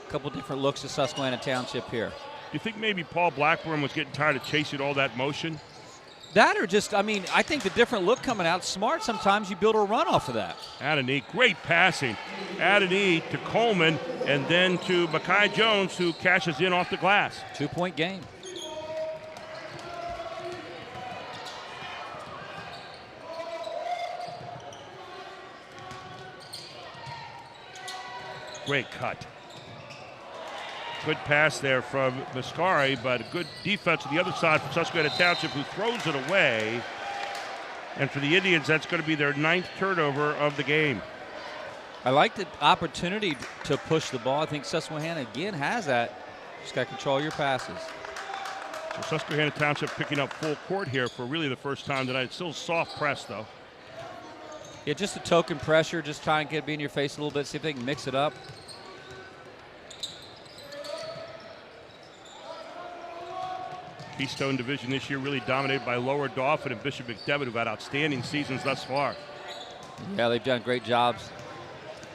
couple different looks to Susquehanna Township here. Do you think maybe Paul Blackburn was getting tired of chasing all that motion? That or just, I think the different look coming out, smart sometimes you build a run off of that. Adonai, great passing. Adonai to Coleman, and then to Makai Jones, who cashes in off the glass. 2-point game. Great cut. Good pass there from Mascari, but a good defense on the other side from Susquehanna Township, who throws it away. And for the Indians, that's going to be their 9th turnover of the game. I like the opportunity to push the ball. I think Susquehanna again has that. Just got to control your passes. So Susquehanna Township picking up full court here for really the first time tonight. It's still soft press, though. Yeah, just a token pressure, just trying to get it in your face a little bit, see if they can mix it up. Keystone Division this year really dominated by Lower Dauphin and Bishop McDevitt, who've had outstanding seasons thus far. Yeah, they've done great jobs.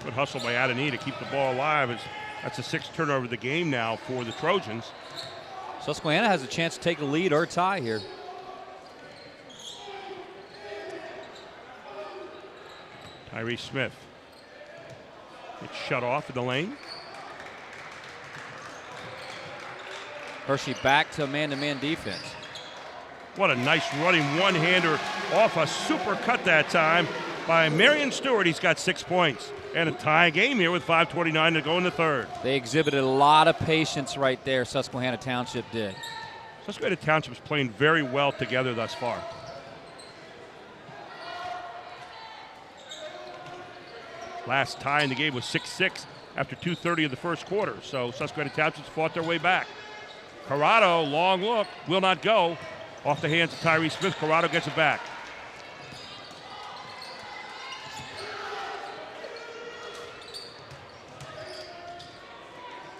Good hustle by Adani to keep the ball alive. That's a 6th turnover of the game now for the Trojans. Susquehanna has a chance to take the lead or tie here. Tyree Smith gets shut off in the lane. Hershey back to man-to-man defense. What a nice running one-hander off a super cut that time by Marion Stewart. He's got 6 points. And a tie game here with 5:29 to go in the third. They exhibited a lot of patience right there, Susquehanna Township did. Susquehanna Township is playing very well together thus far. Last tie in the game was 6-6 after 2:30 of the first quarter. So Susquehanna Township's fought their way back. Corrado, long look, will not go. Off the hands of Tyree Smith. Corrado gets it back.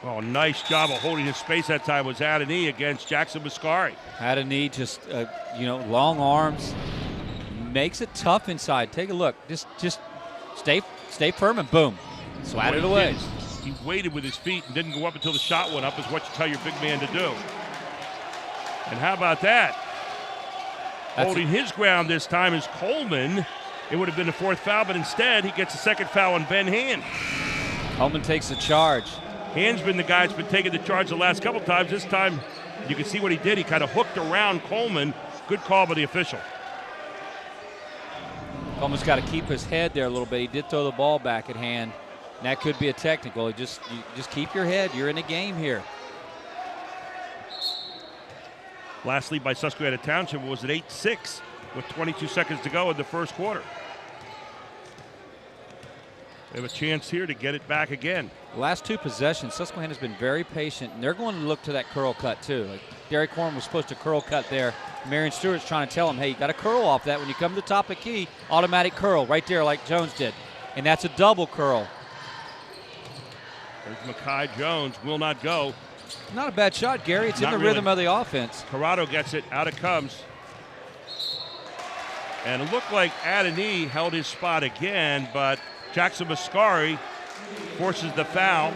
Oh, nice job of holding his space that time was Adani against Jackson Mascari. Adani just, long arms. Makes it tough inside. Take a look. Just stay firm and boom. Swat it away. He waited with his feet and didn't go up until the shot went up, is what you tell your big man to do. And how about that? Holding his ground this time is Coleman. It would have been the 4th foul, but instead he gets a 2nd foul on Ben Hand. Coleman takes the charge. Hand's been the guy that's been taking the charge the last couple times. This time, you can see what he did. He kind of hooked around Coleman. Good call by the official. Coleman's got to keep his head there a little bit. He did throw the ball back at Hand. And that could be a technical. You just keep your head. You're in a game here. Last lead by Susquehanna Township was at 8-6 with 22 seconds to go in the first quarter. They have a chance here to get it back again. The last 2 possessions, Susquehanna's been very patient, and they're going to look to that curl cut too. Like Derek Horn was supposed to curl cut there. Marion Stewart's trying to tell him, hey, you got to curl off that. When you come to the top of the key, automatic curl right there like Jones did. And that's a double curl. There's Makai Jones, will not go. Not a bad shot, Gary. It's Not in the really. rhythm of the offense. Corrado gets it, out it comes. And it looked like Adani held his spot again, but Jackson Mascari forces the foul.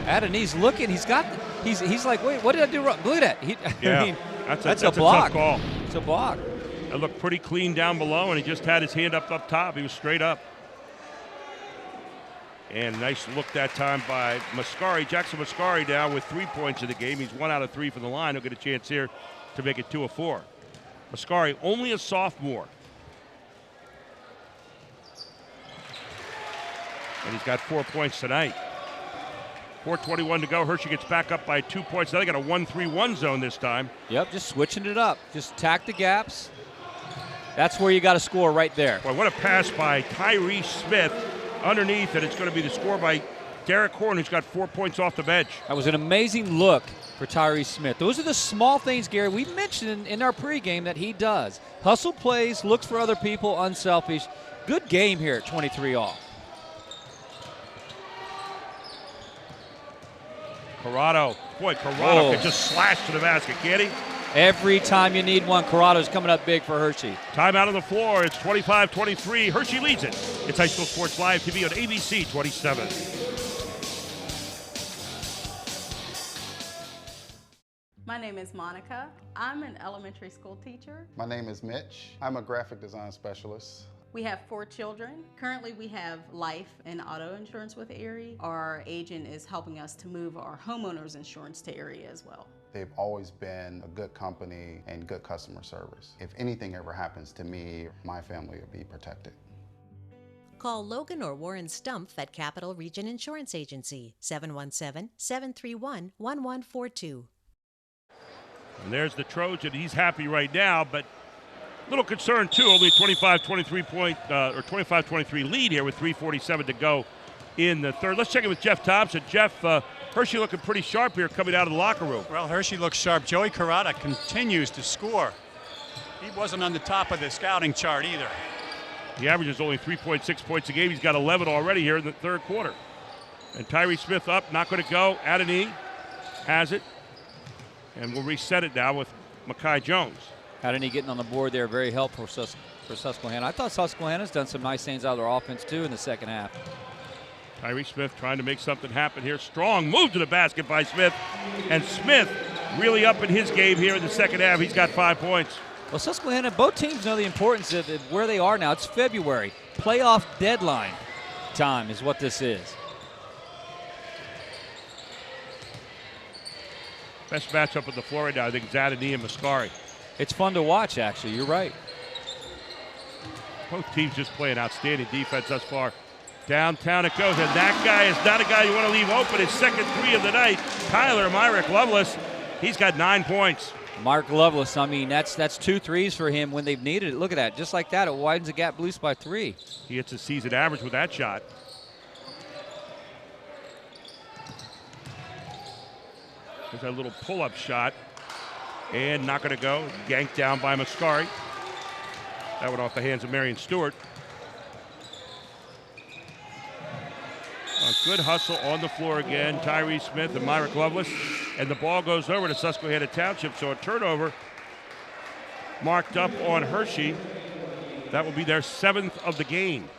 Adani's looking. He's like, wait, what did I do wrong? Look at that. That's a block. Tough call. It's a block. It looked pretty clean down below, and he just had his hand up top. He was straight up. And nice look that time by Mascari. Jackson Mascari down with 3 points in the game. He's 1 out of 3 from the line. He'll get a chance here to make it 2 of 4. Mascari, only a sophomore. And he's got 4 points tonight. 4:21 to go. Hershey gets back up by 2 points. Now they got a 1-3-1 zone this time. Yep, just switching it up. Just attack the gaps. That's where you got to score right there. Boy, what a pass by Tyree Smith underneath, and it's going to be the score by Derek Horn, who's got 4 points off the bench. That was an amazing look for Tyree Smith. Those are the small things, Gary, we mentioned in our pregame that he does. Hustle plays, looks for other people, unselfish. Good game here at 23 all. Corrado can just slash to the basket, can't he? Every time you need one, Corrado's coming up big for Hershey. Time out on the floor. It's 25-23. Hershey leads it. It's High School Sports Live TV on ABC 27. My name is Monica. I'm an elementary school teacher. My name is Mitch. I'm a graphic design specialist. We have 4 children. Currently we have life and auto insurance with Erie. Our agent is helping us to move our homeowners insurance to Erie as well. They've always been a good company and good customer service. If anything ever happens to me, my family will be protected. Call Logan or Warren Stumpf at Capital Region Insurance Agency, 717-731-1142. And there's the Trojan. He's happy right now, but a little concerned too. Only 25-23 lead here with 3:47 to go in the third. Let's check in with Jeff Thompson. Jeff, Hershey looking pretty sharp here coming out of the locker room. Well, Hershey looks sharp. Joey Carrata continues to score. He wasn't on the top of the scouting chart either. He averages only 3.6 points a game. He's got 11 already here in the third quarter. And Tyree Smith up, not going to go. Adonai has it. And we'll reset it now with Mekhi Jones. Adonai getting on the board there, very helpful for Susquehanna. I thought Susquehanna's done some nice things out of their offense too in the second half. Tyree Smith trying to make something happen here. Strong move to the basket by Smith. And Smith really up in his game here in the second half. He's got 5 points. Well, Susquehanna, both teams know the importance of where they are now. It's February. Playoff deadline time is what this is. Best matchup on the floor right now, I think, is Adonai and Mascari. It's fun to watch, actually. You're right. Both teams just playing outstanding defense thus far. Downtown it goes, and that guy is not a guy you want to leave open. His second three of the night, Tyler Myrick Lovelace. He's got 9 points. Mark Lovelace, I mean, that's 2 threes for him when they've needed it. Look at that. Just like that, it widens the gap loose by 3. He hits his season average with that shot. There's that little pull-up shot. And not going to go. Yanked down by Mascari. That went off the hands of Marion Stewart. A good hustle on the floor again. Tyree Smith and Myrick Lovelace. And the ball goes over to Susquehanna Township. So a turnover marked up on Hershey. That will be their 7th of the game.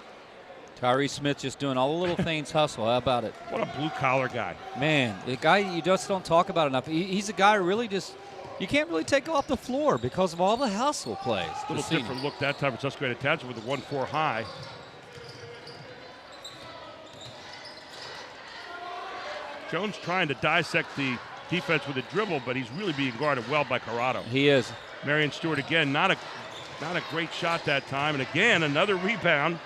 Tyree Smith just doing all the little things hustle. How about it? What a blue-collar guy. Man, the guy you just don't talk about enough. He's a guy who really just, you can't really take off the floor because of all the hustle plays. A little different look that time for Susquehanna Township with a 1-4 high. Jones trying to dissect the defense with a dribble, but he's really being guarded well by Corrado. He is. Marion Stewart again, not a great shot that time. And again, another rebound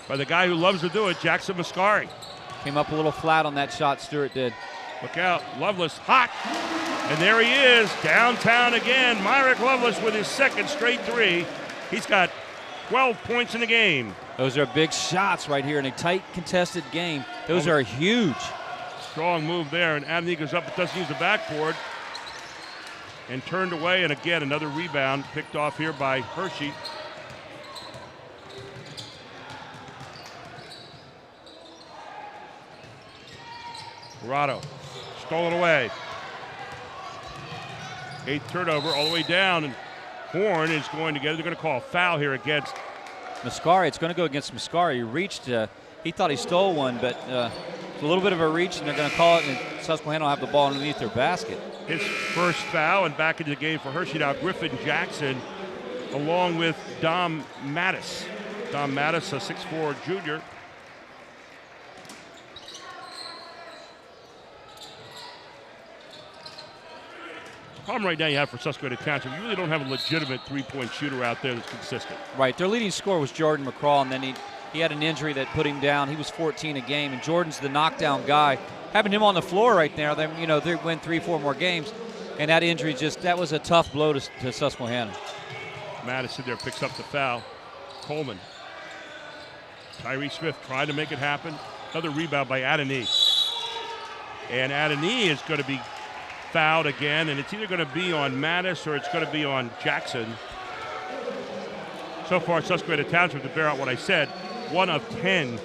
by the guy who loves to do it, Jackson Mascari. Came up a little flat on that shot, Stewart did. Look out, Lovelace hot. And there he is, downtown again. Myrick Lovelace with his second straight 3. He's got 12 points in the game. Those are big shots right here in a tight, contested game. Those are huge. Strong move there, and Adonai goes up but doesn't use the backboard. And turned away, and again, another rebound picked off here by Hershey. Corrado, stolen away. 8th turnover, all the way down, and Horn is going to get it. They're going to call a foul here against Mascari. It's going to go against Mascari. He reached, he thought he stole one, but it's a little bit of a reach, and they're going to call it, and Susquehanna will have the ball underneath their basket. His first foul, and back into the game for Hershey now. Griffin Jackson, along with Dom Mattis. Dom Mattis, a 6'4 junior. Problem right now you have for Susquehanna Township, you really don't have a legitimate three-point shooter out there that's consistent. Right, their leading scorer was Jordan McCraw, and then he had an injury that put him down. He was 14 a game, and Jordan's the knockdown guy. Having him on the floor right now, they win 3-4 more games, and that injury that was a tough blow to Susquehanna. Madison there picks up the foul. Coleman. Tyree Smith trying to make it happen. Another rebound by Adonai. And Adonai is going to be fouled again, and it's either going to be on Mattis or it's going to be on Jackson. So far, Susquehanna Township, to bear out what I said, 1 of 10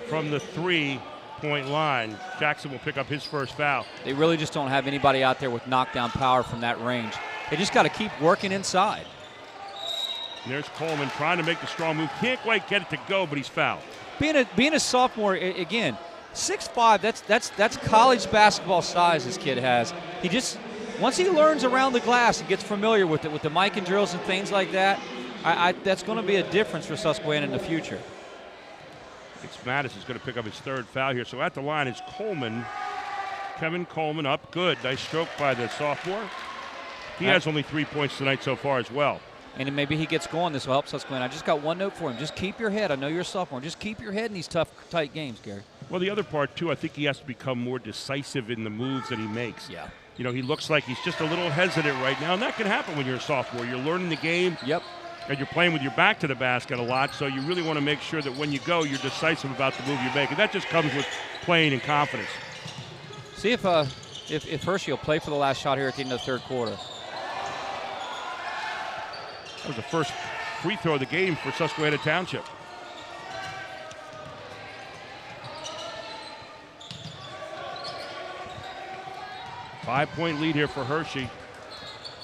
from the 3-point line. Jackson will pick up his first foul. They really just don't have anybody out there with knockdown power from that range. They just got to keep working inside. And there's Coleman trying to make the strong move. Can't quite get it to go, but he's fouled. Being a sophomore, again, 6'5", that's college basketball size this kid has. He just, once he learns around the glass and gets familiar with it, with the mic and drills and things like that, that's going to be a difference for Susquehanna in the future. It's Mattis is going to pick up his 3rd foul here. So at the line is Coleman. Kevin Coleman up. Good. Nice stroke by the sophomore. He has only 3 points tonight so far as well. and maybe he gets going. This will help Susquehanna. I just got one note for him. Just keep your head. I know you're a sophomore. Just keep your head in these tough, tight games, Gary. Well, the other part, too, I think he has to become more decisive in the moves that he makes. Yeah. You know, he looks like he's just a little hesitant right now, and that can happen when you're a sophomore. You're learning the game. Yep. And you're playing with your back to the basket a lot, so you really want to make sure that when you go, you're decisive about the move you make. And that just comes with playing and confidence. See if Hershey will play for the last shot here at the end of the third quarter. That was the first free throw of the game for Susquehanna Township. Five-point lead here for Hershey.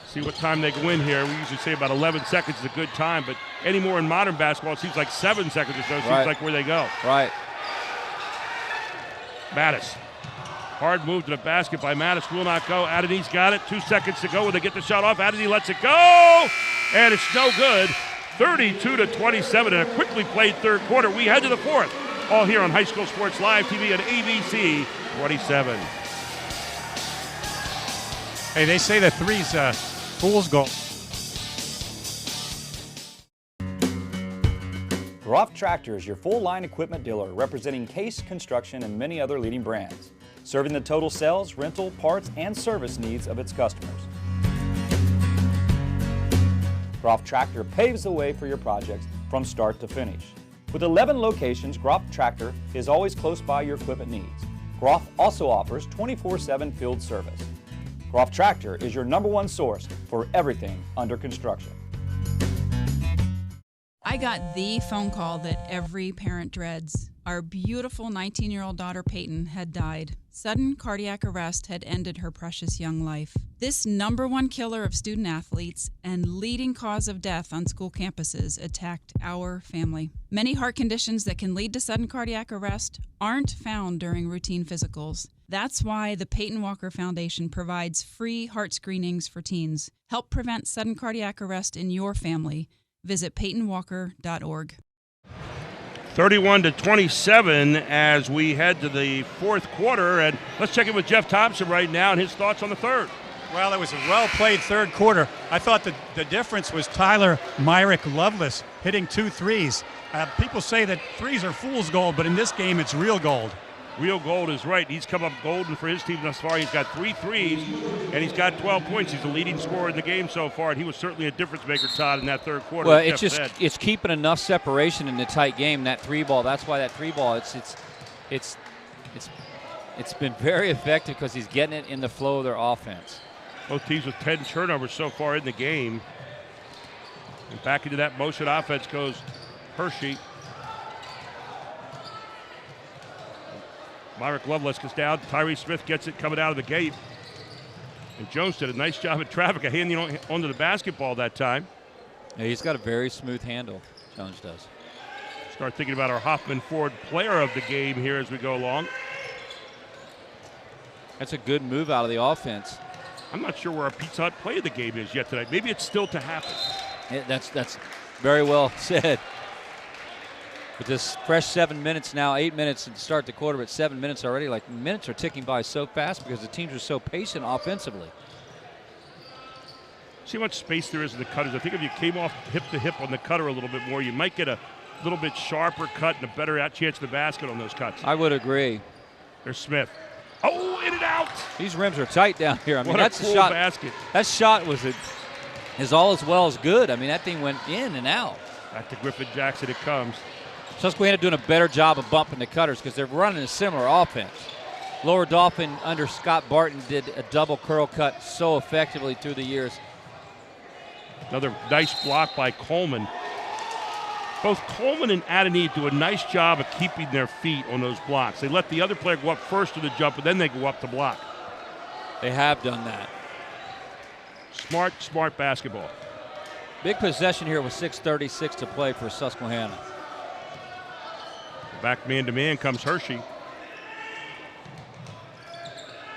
See what time they go in here. We usually say about 11 seconds is a good time, but any more in modern basketball, it seems like 7 seconds or so. It seems like where they go. Right. Mattis. Hard move to the basket by Mattis. Will not go. Adonij's got it. 2 seconds to go. Will they get the shot off? Adonij lets it go, and it's no good. 32-27 in a quickly played third quarter. We head to the fourth. All here on High School Sports Live TV on ABC 27. Hey, they say the three's fool's goal. Groff Tractor is your full-line equipment dealer representing Case Construction and many other leading brands, serving the total sales, rental, parts, and service needs of its customers. Groff Tractor paves the way for your projects from start to finish. With 11 locations, Groff Tractor is always close by your equipment needs. Groff also offers 24/7 field service. Groff Tractor is your #1 source for everything under construction. I got the phone call that every parent dreads. Our beautiful 19-year-old daughter Peyton had died. Sudden cardiac arrest had ended her precious young life. This #1 killer of student athletes and leading cause of death on school campuses attacked our family. Many heart conditions that can lead to sudden cardiac arrest aren't found during routine physicals. That's why the Peyton Walker Foundation provides free heart screenings for teens. Help prevent sudden cardiac arrest in your family. Visit PeytonWalker.org. 31-27 as we head to the fourth quarter. And let's check in with Jeff Thompson right now and his thoughts on the third. Well, it was a well-played third quarter. I thought the difference was Tyler Myrick Lovelace hitting 2 threes. People say that threes are fool's gold, but in this game it's real gold. Real gold is right. He's come up golden for his team thus far. He's got 3 threes, and he's got 12 points. He's the leading scorer in the game so far, and he was certainly a difference maker, Todd, in that third quarter. Well, it's keeping enough separation in the tight game, that 3 ball. That's why that 3 ball, it's been very effective because he's getting it in the flow of their offense. Both teams with 10 turnovers so far in the game. And back into that motion offense goes Hershey. Myrick Lovelace gets down. Tyree Smith gets it coming out of the gate. And Jones did a nice job at traffic, handing onto the basketball that time. Yeah, he's got a very smooth handle, Jones does. Start thinking about our Hoffman Ford player of the game here as we go along. That's a good move out of the offense. I'm not sure where our Pizza Hut play of the game is yet tonight. Maybe it's still to happen. Yeah, that's very well said. With this fresh 7 minutes now, 8 minutes to start the quarter, but 7 minutes already. Like, minutes are ticking by so fast because the teams are so patient offensively. See how much space there is in the cutters. I think if you came off hip to hip on the cutter a little bit more, you might get a little bit sharper cut and a better chance of the basket on those cuts. I would agree. There's Smith. Oh, in and out. These rims are tight down here. I mean, that's a cool shot. Basket. That shot is all as well as good. I mean, that thing went in and out. Back to Griffin Jackson it comes. Susquehanna doing a better job of bumping the cutters because they're running a similar offense. Lower Dauphin under Scott Barton did a double curl cut so effectively through the years. Another nice block by Coleman. Both Coleman and Adonij do a nice job of keeping their feet on those blocks. They let the other player go up first to the jump, and then they go up to block. They have done that. Smart basketball. Big possession here with 6:36 to play for Susquehanna. Back man-to-man comes Hershey.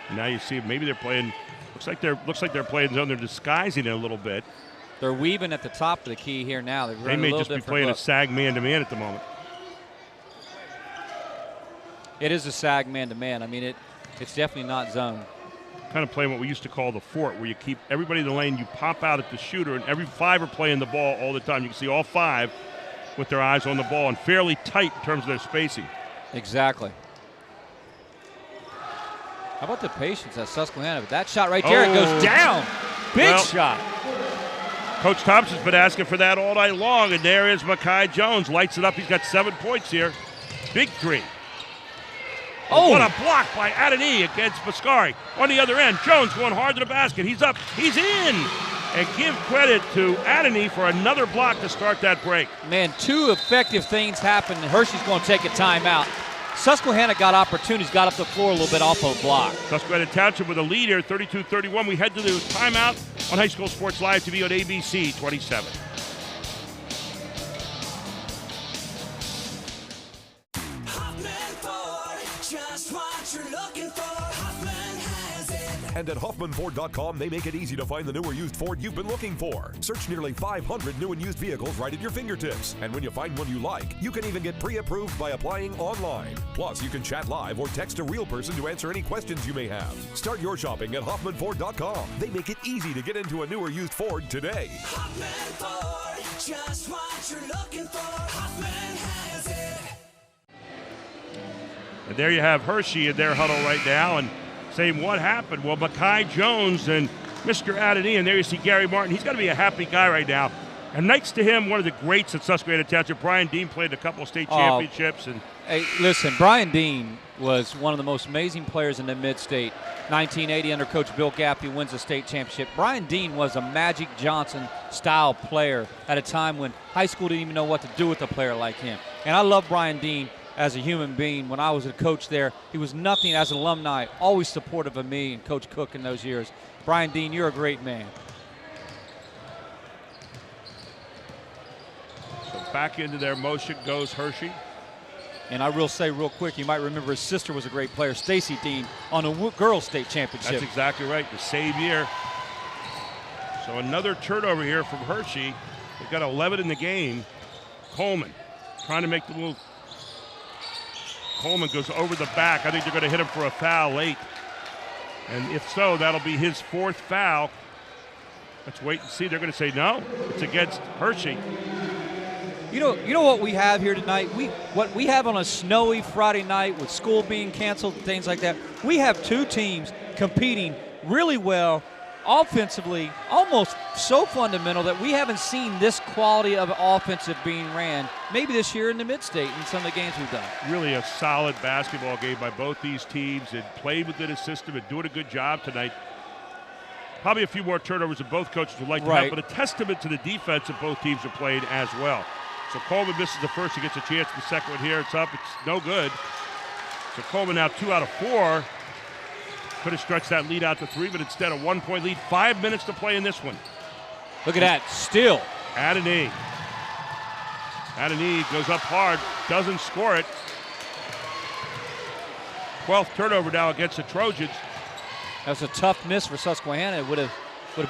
And now you see maybe they're playing. Looks like they're playing zone. They're disguising it a little bit. They're weaving at the top of the key here now. They may just be playing a sag man-to-man at the moment. It is a sag man-to-man. I mean, it's definitely not zone. kind of playing what we used to call the fort, where you keep everybody in the lane, you pop out at the shooter, and every 5 are playing the ball all the time. You can see all 5 with their eyes on the ball and fairly tight in terms of their spacing. Exactly. How about the patience at Susquehanna? That shot right there, it goes down. Big shot. Coach Thompson's been asking for that all night long, and there is Mekhi Jones. Lights it up. He's got 7 points here. Big 3. Oh, what a block by Adani against Mascari. On the other end, Jones going hard to the basket. He's up. He's in. And give credit to Adani for another block to start that break. Man, 2 effective things happened. Hershey's going to take a timeout. Susquehanna got opportunities, got up the floor a little bit off of a block. Susquehanna Township with a lead here, 32-31. We head to the timeout on High School Sports Live TV on ABC 27. Just what you're looking for, Hoffman has it. And at HoffmanFord.com, they make it easy to find the new or used Ford you've been looking for. Search nearly 500 new and used vehicles right at your fingertips. And when you find one you like, you can even get pre-approved by applying online. Plus, you can chat live or text a real person to answer any questions you may have. Start your shopping at HoffmanFord.com. They make it easy to get into a new or used Ford today. Hoffman Ford, just what you're looking for, Hoffman has it. And there you have Hershey in their huddle right now and saying what happened. Well, Mekhi Jones and Mr. Adani, and there you see Gary Martin. He's got to be a happy guy right now. And next to him, one of the greats at Susquehanna Township, Brian Dean, played a couple of state championships. And hey, listen, Brian Dean was one of the most amazing players in the mid-state. 1980 under Coach Bill Gaffney wins the state championship. Brian Dean was a Magic Johnson-style player at a time when high school didn't even know what to do with a player like him. And I love Brian Dean as a human being. When I was a coach there, he was nothing as an alumni, always supportive of me and Coach Cook in those years. Brian Dean, you're a great man. So back into their motion goes Hershey. And I will say real quick, you might remember his sister was a great player, Stacy Dean, on a girls' state championship. That's exactly right, the same year. So another turnover here from Hershey. They've got 11 in the game. Coleman trying to make the move. Coleman goes over the back. I think they're going to hit him for a foul late. And if so, that'll be his 4th foul. Let's wait and see. They're going to say no. It's against Hershey. You know what we have here tonight? What we have on a snowy Friday night with school being canceled and things like that, we have 2 teams competing really well offensively, almost so fundamental that we haven't seen this quality of offensive being ran maybe this year in the mid-state in some of the games we've done. Really a solid basketball game by both these teams and played within a system and doing a good job tonight. Probably a few more turnovers than both coaches would like to have, but a testament to the defense that both teams are playing as well. So Coleman misses the first. He gets a chance for the second one here. It's up. It's no good. So Coleman now 2 out of 4. Could have stretched that lead out to 3, but instead a 1-point lead. 5 minutes to play in this one. Look at that, still. Adani goes up hard, doesn't score it. 12th turnover now against the Trojans. That was a tough miss for Susquehanna. It would have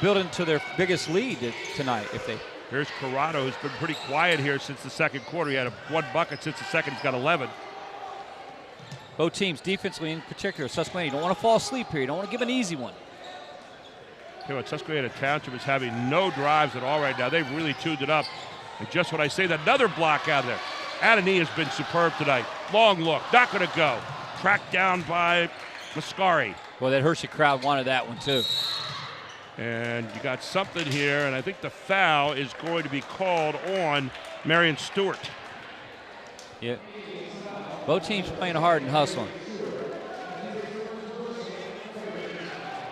built into their biggest lead tonight if they. Here's Corrado, who's been pretty quiet here since the second quarter. He had 1 bucket since the second. He's got 11. Both teams, defensively in particular, Susquehanna, you don't want to fall asleep here. You don't want to give an easy one. Okay, what Susquehanna Township is having no drives at all right now. They've really tuned it up. And just what I say, another block out of there. Adani has been superb tonight. Long look, not going to go. Tracked down by Mascari. Well, that Hershey crowd wanted that one too. And you got something here, and I think the foul is going to be called on Marion Stewart. Yeah. Both teams playing hard and hustling.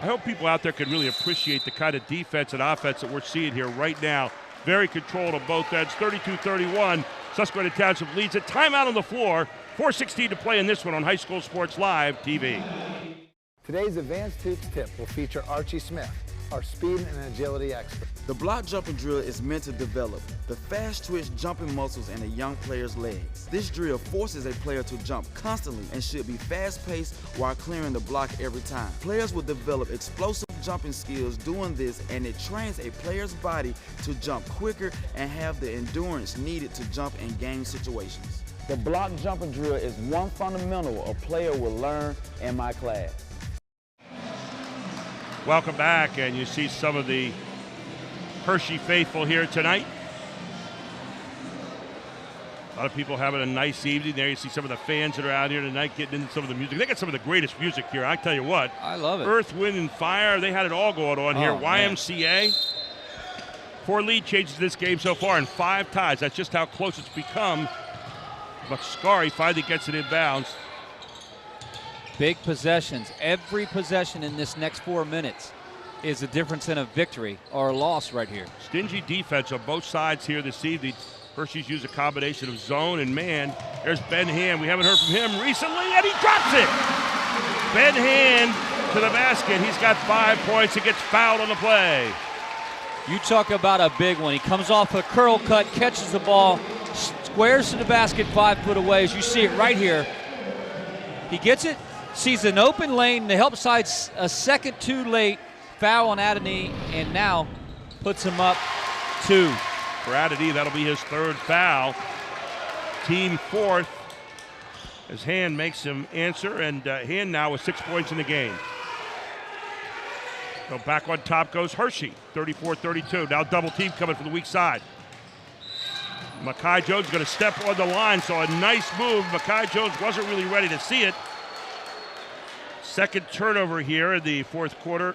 I hope people out there can really appreciate the kind of defense and offense that we're seeing here right now. Very controlled on both ends. 32-31. Susquehanna Township leads it. Timeout on the floor. 4:16 to play in this one on High School Sports Live TV. Today's Advanced Hoops tip will feature Archie Smith, our speed and agility expert. The block jumping drill is meant to develop the fast twitch jumping muscles in a young player's legs. This drill forces a player to jump constantly and should be fast-paced while clearing the block every time. Players will develop explosive jumping skills doing this, and it trains a player's body to jump quicker and have the endurance needed to jump in game situations. The block jumping drill is one fundamental a player will learn in my class. Welcome back, and you see some of the Hershey faithful here tonight. A lot of people having a nice evening there. You see some of the fans that are out here tonight getting into some of the music. They got some of the greatest music here. I tell you what. I love it. Earth, Wind, and Fire. They had it all going on here. Man. YMCA. 4 lead changes this game so far and 5 ties. That's just how close it's become. Mascari finally gets it in bounds. Big possessions. Every possession in this next 4 minutes is the difference in a victory or a loss right here. Stingy defense on both sides here this evening. Hershey's used a combination of zone and man. There's Ben Hand. We haven't heard from him recently, and he drops it. Ben Hand to the basket. He's got 5 points. He gets fouled on the play. You talk about a big one. He comes off a curl cut, catches the ball, squares to the basket 5 foot away. As you see it right here. He gets it, sees an open lane. The help side's a second too late. Foul on Adonai, and now puts him up 2. For Adonai, that'll be his 3rd foul. Team 4th as Hand makes him answer, and Hand now with 6 points in the game. So back on top goes Hershey, 34-32. Now double team coming from the weak side. Makai Jones going to step on the line, so a nice move. Makai Jones wasn't really ready to see it. Second turnover here in the 4th quarter.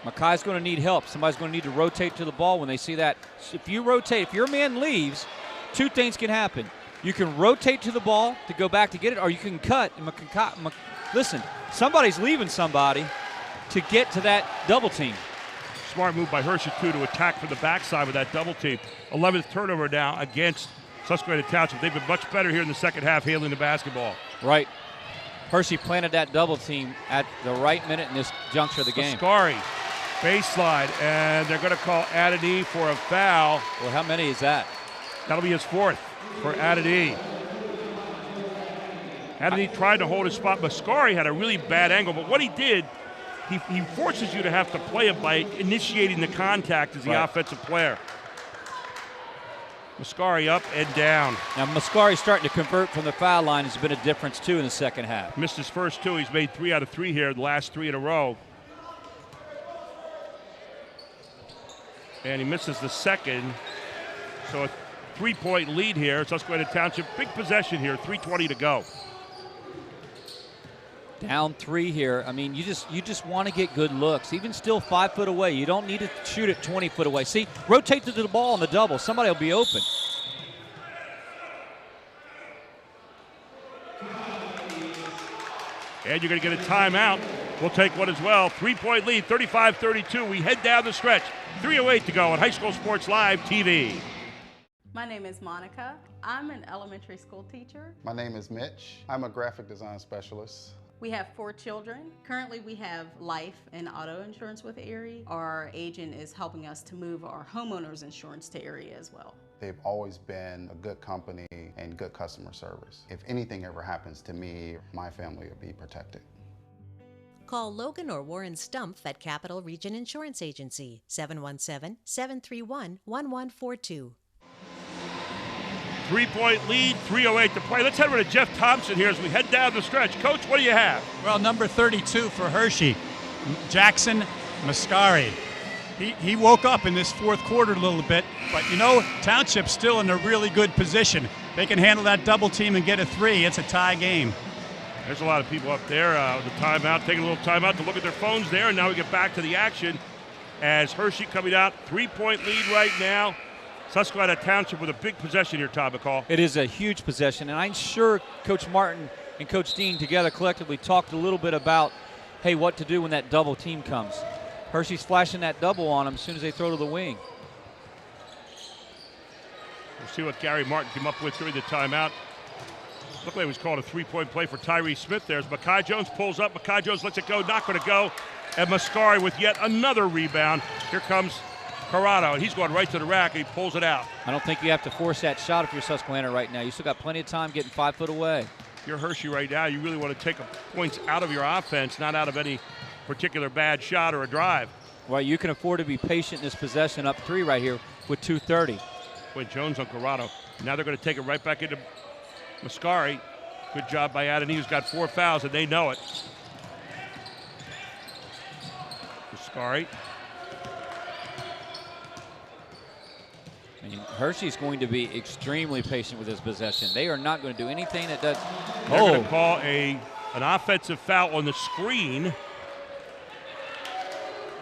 Makai's going to need help. Somebody's going to need to rotate to the ball when they see that. If you rotate, if your man leaves, 2 things can happen. You can rotate to the ball to go back to get it, or you can cut. Listen, somebody's leaving somebody to get to that double team. Smart move by Hershey, too, to attack from the backside with that double team. 11th turnover now against Susquehanna Township. They've been much better here in the second half handling the basketball. Right. Hershey planted that double team at the right minute in this juncture of the game. Mascari, baseline, and they're going to call Adonai for a foul. Well, how many is that? That'll be his 4th for Adonai. Adonai tried to hold his spot. Mascari had a really bad angle, but what he did, he forces you to have to play it by initiating the contact as the offensive player. Mascari up and down. Now Mascari starting to convert from the foul line has been a difference too in the second half. Missed his first 2. He's made 3 out of 3 here, the last 3 in a row. And he misses the second. So a 3-point lead here. Susquehanna Township, big possession here, 3:20 to go. Down 3 here. I mean, you just want to get good looks. Even still 5 foot away. You don't need to shoot it 20 foot away. See, rotate to the ball on the double. Somebody will be open. And you're going to get a timeout. We'll take one as well. 3-point lead, 35-32. We head down the stretch. 3:08 to go on High School Sports Live TV. My name is Monica. I'm an elementary school teacher. My name is Mitch. I'm a graphic design specialist. We have 4 children. Currently we have life and auto insurance with Erie. Our agent is helping us to move our homeowners insurance to Erie as well. They've always been a good company and good customer service. If anything ever happens to me, my family will be protected. Call Logan or Warren Stumpf at Capital Region Insurance Agency, 717-731-1142. 3-point lead, 3:08 to play. Let's head over to Jeff Thompson here as we head down the stretch. Coach, what do you have? Well, number 32 for Hershey, Jackson Mascari. He woke up in this 4th quarter a little bit, but you know, Township's still in a really good position. They can handle that double team and get a 3. It's a tie game. There's a lot of people up there, the timeout, taking a little timeout to look at their phones there, and now we get back to the action as Hershey coming out, 3-point lead right now. Susquehanna Township with a big possession here, Todd McCall. It is a huge possession, and I'm sure Coach Martin and Coach Dean together collectively talked a little bit about, hey, what to do when that double team comes. Hershey's flashing that double on them as soon as they throw to the wing. We'll see what Gary Martin came up with during the timeout. Looked like it was called a 3-point play for Tyree Smith there. As Makai Jones pulls up, Makai Jones lets it go, not going to go. And Mascari with yet another rebound. Here comes Corrado, and he's going right to the rack, and he pulls it out. I don't think you have to force that shot if you're Susquehanna right now. You still got plenty of time getting 5 foot away. If you're Hershey right now, you really want to take points out of your offense, not out of any particular bad shot or a drive. Right, you can afford to be patient in this possession up 3 right here with 2:30. With Jones on Corrado. Now they're going to take it right back into Mascari. Good job by Adonai, who's got 4 fouls, and they know it. Mascari. I mean, Hershey's going to be extremely patient with his possession. They are not going to do anything that does. They're going to call an offensive foul on the screen.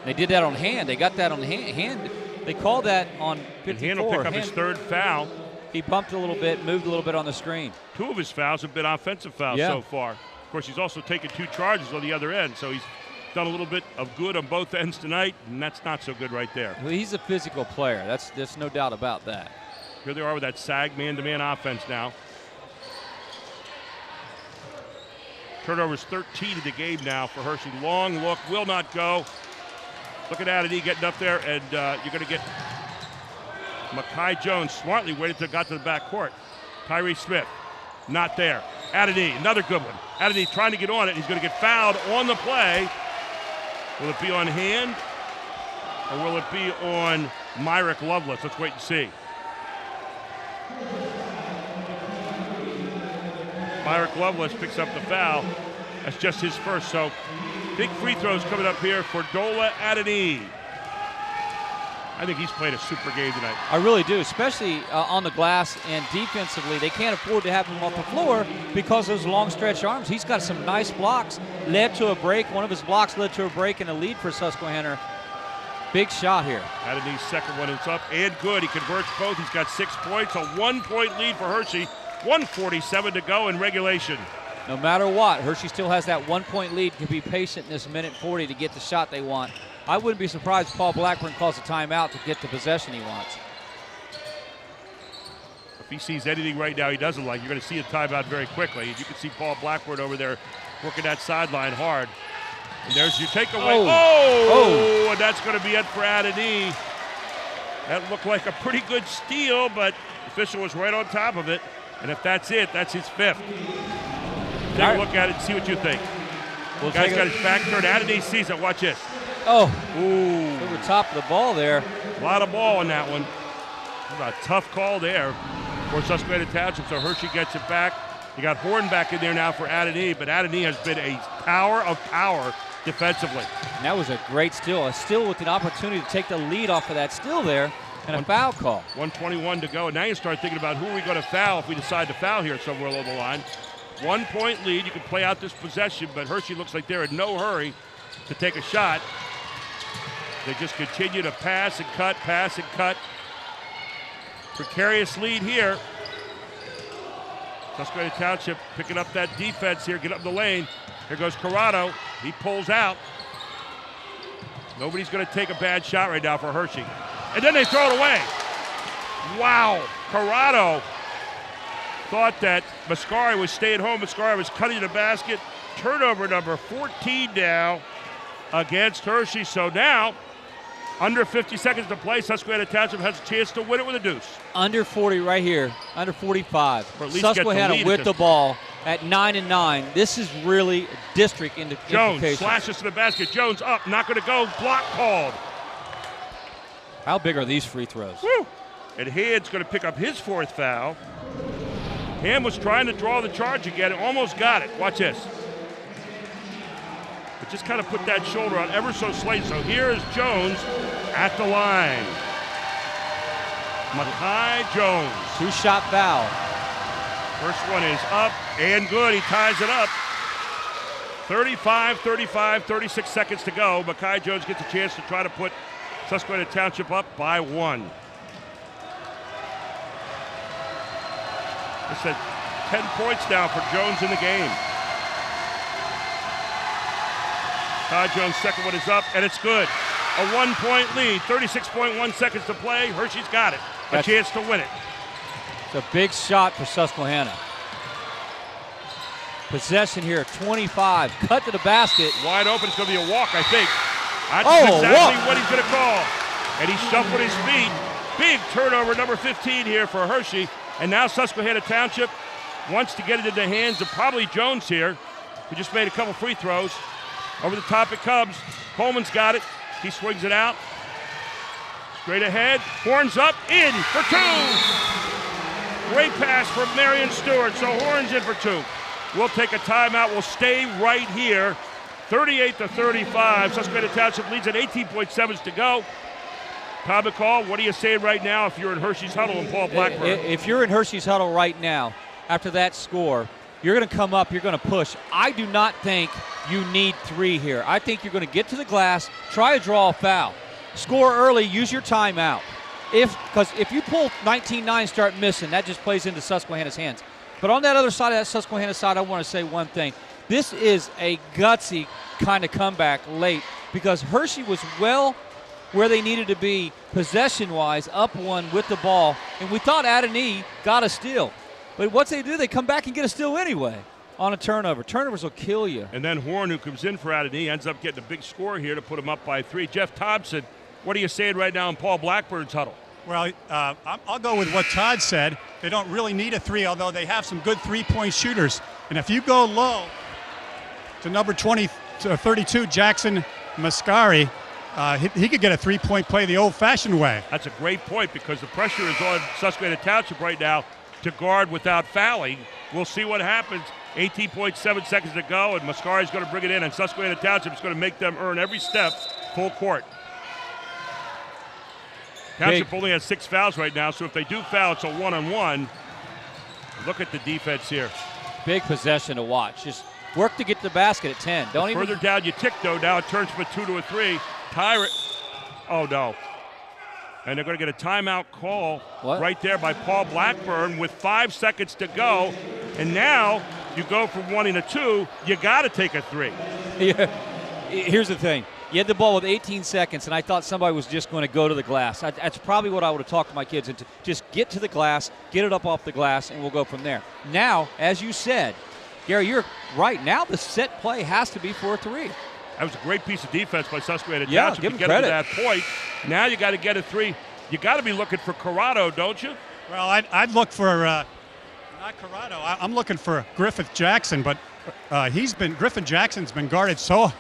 They did that on hand. They got that on hand. They called that on 54. And Hand will pick up his third foul. He bumped a little bit, moved a little bit on the screen. 2 of his fouls have been offensive fouls so far. Of course, he's also taken 2 charges on the other end, so he's done a little bit of good on both ends tonight, and that's not so good right there. Well, he's a physical player. There's no doubt about that. Here they are with that sag man-to-man offense now. Turnovers 13 in the game now for Hershey. Long look, will not go. Look at Addy getting up there, and you're going to get Makai Jones smartly waited until it got to the backcourt. Tyree Smith, not there. Addy, another good one. Addy trying to get on it. He's going to get fouled on the play. Will it be on Hand, or will it be on Myrick Lovelace? Let's wait and see. Myrick Lovelace picks up the foul. That's just his first. So big free throws coming up here for Dola Adani. I think he's played a super game tonight. I really do, especially on the glass and defensively. They can't afford to have him off the floor because of those long stretch arms. He's got some nice blocks, led to a break. One of his blocks led to a break and a lead for Susquehanna. Big shot here. Adani's second one is up and good. He converts both. He's got 6 points, a 1-point lead for Hershey. 1:47 to go in regulation. No matter what, Hershey still has that 1-point lead. Can be patient in this minute 40 to get the shot they want. I wouldn't be surprised if Paul Blackburn calls a timeout to get the possession he wants. If he sees anything right now he doesn't like, you're going to see a timeout very quickly. You can see Paul Blackburn over there working that sideline hard. And there's your takeaway. Oh! And that's going to be it for Adani. That looked like a pretty good steal, but the official was right on top of it. And if that's it, that's his 5th. Take a look at it and see what you think. The guy's got his back turned. Adani sees it. Watch this. Oh, ooh. Over top of the ball there. A lot of ball on that one. A tough call there for Susquehanna Township, so Hershey gets it back. You got Horn back in there now for Adani, but Adani has been a tower of power defensively. And that was a great steal. A steal with an opportunity to take the lead off of that steal there, and a foul call. 1:21 to go, and now you start thinking about who are we going to foul if we decide to foul here somewhere along the line. 1-point lead. You can play out this possession, but Hershey looks like they're in no hurry to take a shot. They just continue to pass and cut, pass and cut. Precarious lead here. Susquehanna Township picking up that defense here, get up the lane. Here goes Corrado. He pulls out. Nobody's going to take a bad shot right now for Hershey. And then they throw it away. Wow. Corrado thought that Mascari was staying home. Mascari was cutting the basket. Turnover number 14 now against Hershey. So now, under 50 seconds to play, Susquehanna Township has a chance to win it with a deuce. Under 40 right here, under 45. Or at least Susquehanna with the ball at 9-9. This is really district Jones slashes to the basket. Jones up, not going to go. Block called. How big are these free throws? Woo. And Hand's going to pick up his 4th foul. Hand was trying to draw the charge again, almost got it. Watch this. But just kind of put that shoulder on ever so slightly. So here is Jones at the line. Makai Jones. 2-shot foul. First one is up and good. He ties it up. 35, 36 seconds to go. Makai Jones gets a chance to try to put Susquehanna Township up by 1. It's at 10 points now for Jones in the game. Todd Jones' second one is up, and it's good. A 1-point lead, 36.1 seconds to play. Hershey's got it. A chance to win it. It's a big shot for Susquehanna. Possession here, 25. Cut to the basket. Wide open. It's going to be a walk, I think. That's exactly what he's going to call. And he shuffled his feet. Big turnover, number 15 here for Hershey. And now Susquehanna Township wants to get it into the hands of probably Jones here, who just made a couple free throws. Over the top it comes. Coleman's got it. He swings it out. Straight ahead. Horns up. In for 2. Great pass from Marion Stewart. So Horns in for 2. We'll take a timeout. We'll stay right here. 38-35. Susquehanna Township leads at 18.7 to go. Tom McCall, what are you saying right now if you're in Hershey's huddle and Paul Blackburn? If you're in Hershey's huddle right now, after that score, you're going to come up, you're going to push. I do not think you need 3 here. I think you're going to get to the glass, try to draw a foul. Score early, use your timeout. Because if you pull 19-9, start missing, that just plays into Susquehanna's hands. But on that other side of that Susquehanna side, I want to say one thing. This is a gutsy kind of comeback late because Hershey was well where they needed to be possession-wise, up 1 with the ball, and we thought Adonai got a steal. But what they do, they come back and get a steal anyway on a turnover. Turnovers will kill you. And then Horn, who comes in for Adonai, ends up getting a big score here to put him up by 3. Jeff Thompson, what are you saying right now in Paul Blackburn's huddle? Well, I'll go with what Todd said. They don't really need a 3, although they have some good three-point shooters. And if you go low to number 32, Jackson Mascari, he could get a three-point play the old-fashioned way. That's a great point because the pressure is on Susquehanna Township right now to guard without fouling. We'll see what happens. 18.7 seconds to go, and Mascari's going to bring it in, and Susquehanna Township is going to make them earn every step full court. Township only has 6 fouls right now, so if they do foul, it's a 1-on-1. Look at the defense here. Big possession to watch. Just work to get to the basket at 10. Further down you tick, though. Now it turns from a 2 to a 3. Oh, no. And they're going to get a timeout call right there by Paul Blackburn with 5 seconds to go. And now you go from 1 to 2. You got to take a 3. Yeah. Here's the thing. You had the ball with 18 seconds, and I thought somebody was just going to go to the glass. That's probably what I would have talked to my kids into. Just get to the glass, get it up off the glass, and we'll go from there. Now, as you said, Gary, you're right. Now the set play has to be for a 3. That was a great piece of defense by Susquehanna Yeah, Township give to them get credit. to that point. Now you got to get a 3. You got to be looking for Corrado, don't you? Well, I'd look for not Corrado. I'm looking for Griffith Jackson, but Griffin Jackson's been guarded so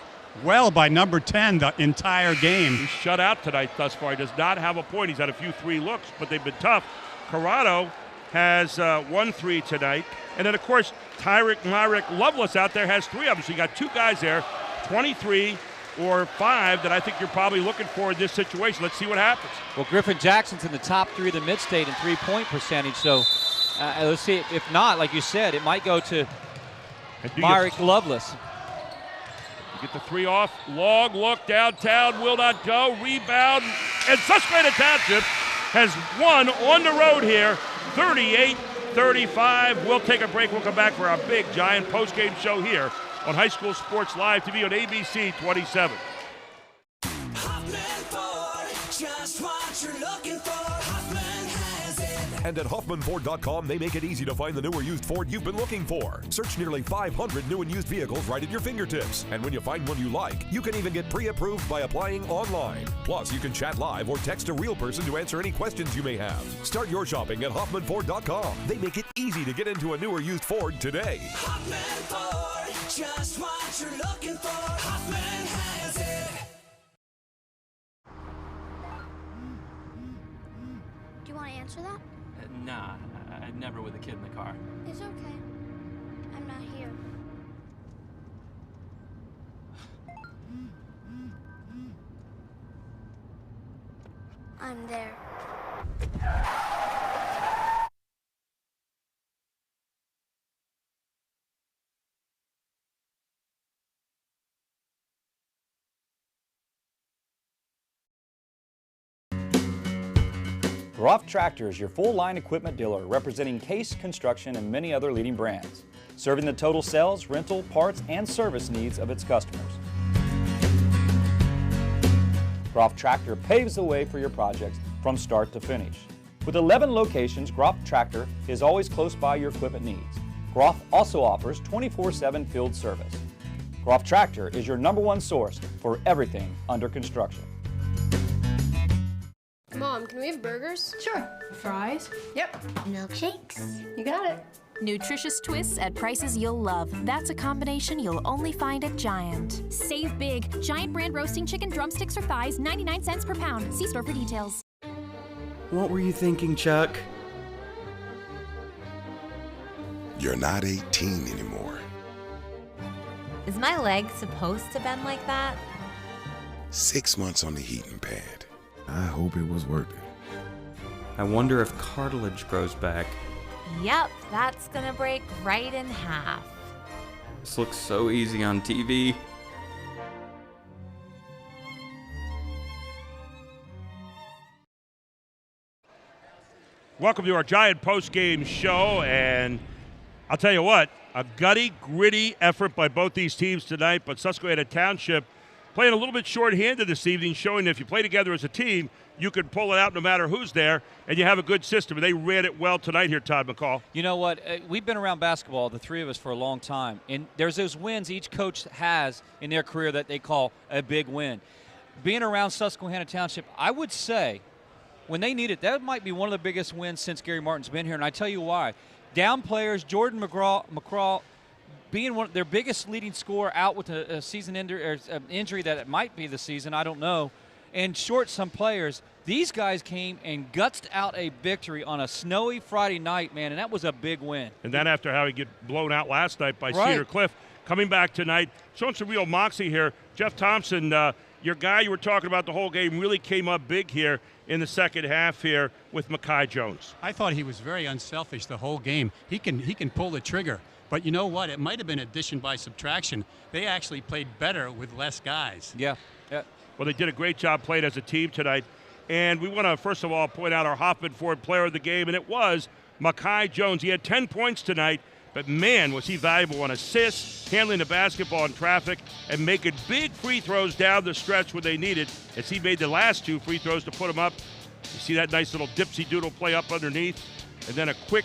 well by number 10 the entire game. He's shut out tonight thus far. He does not have a point. He's had a few 3 looks, but they've been tough. Corrado has 1 3 tonight. And then, of course, Myrick Loveless out there has 3 of them. So you got 2 guys there, 23 or 5 that I think you're probably looking for in this situation. Let's see what happens. Well, Griffin Jackson's in the top 3 of the mid-state in three-point percentage. So let's see. If not, like you said, it might go to Myrick Loveless. Get the 3 off. Long look downtown. Will not go. Rebound. And Susquehanna Township has won on the road here. 38-35. We'll take a break. We'll come back for our big, giant post-game show here on High School Sports Live TV on ABC 27. Just what you're looking for. Hoffman has it. And at HoffmanFord.com, they make it easy to find the new or used Ford you've been looking for. Search nearly 500 new and used vehicles right at your fingertips. And when you find one you like, you can even get pre-approved by applying online. Plus, you can chat live or text a real person to answer any questions you may have. Start your shopping at HoffmanFord.com. They make it easy to get into a new or used Ford today. Hoffman Ford, just what you're looking for. Hoffman has it. Do you want to answer that? Nah, I'd never with a kid in the car. It's okay. I'm not here. I'm there. Groff Tractor is your full-line equipment dealer representing Case Construction and many other leading brands, serving the total sales, rental, parts, and service needs of its customers. Groff Tractor paves the way for your projects from start to finish. With 11 locations, Groff Tractor is always close by your equipment needs. Groff also offers 24/7 field service. Groff Tractor is your #1 source for everything under construction. Mom, can we have burgers? Sure. Fries? Yep. Milkshakes? You got it. Nutritious twists at prices you'll love. That's a combination you'll only find at Giant. Save big. Giant brand roasting chicken drumsticks or thighs, 99 cents per pound. See store for details. What were you thinking, Chuck? You're not 18 anymore. Is my leg supposed to bend like that? 6 months on the heating pad. I hope it was worth it. I wonder if cartilage grows back. Yep, that's gonna break right in half. This looks so easy on TV. Welcome to our Giant post-game show, and I'll tell you what, a gutty, gritty effort by both these teams tonight, but Susquehanna Township playing a little bit short-handed this evening, showing that if you play together as a team, you can pull it out no matter who's there, and you have a good system. And they ran it well tonight here, Todd McCall. You know what? We've been around basketball, the three of us, for a long time, and there's those wins each coach has in their career that they call a big win. Being around Susquehanna Township, I would say, when they need it, that might be one of the biggest wins since Gary Martin's been here, and I tell you why. Down players, Jordan McCraw being one of their biggest leading scorer out with a season injury that it might be the season, I don't know, and short some players. These guys came and gutsed out a victory on a snowy Friday night, man, and that was a big win. And then after how he get blown out last night by Right. Cedar Cliff, coming back tonight, showing some real moxie here. Jeff Thompson, your guy you were talking about the whole game, really came up big here in the second half here with Mekhi Jones. I thought he was very unselfish the whole game. He can pull the trigger. But you know what? It might have been addition by subtraction. They actually played better with less guys. Yeah. Well, they did a great job playing as a team tonight. And we want to, first of all, point out our Hoffman Ford player of the game, and it was Mekhi Jones. He had 10 points tonight, but, man, was he valuable on assists, handling the basketball in traffic, and making big free throws down the stretch when they needed, as he made the last 2 free throws to put them up. You see that nice little dipsy-doodle play up underneath, and then a quick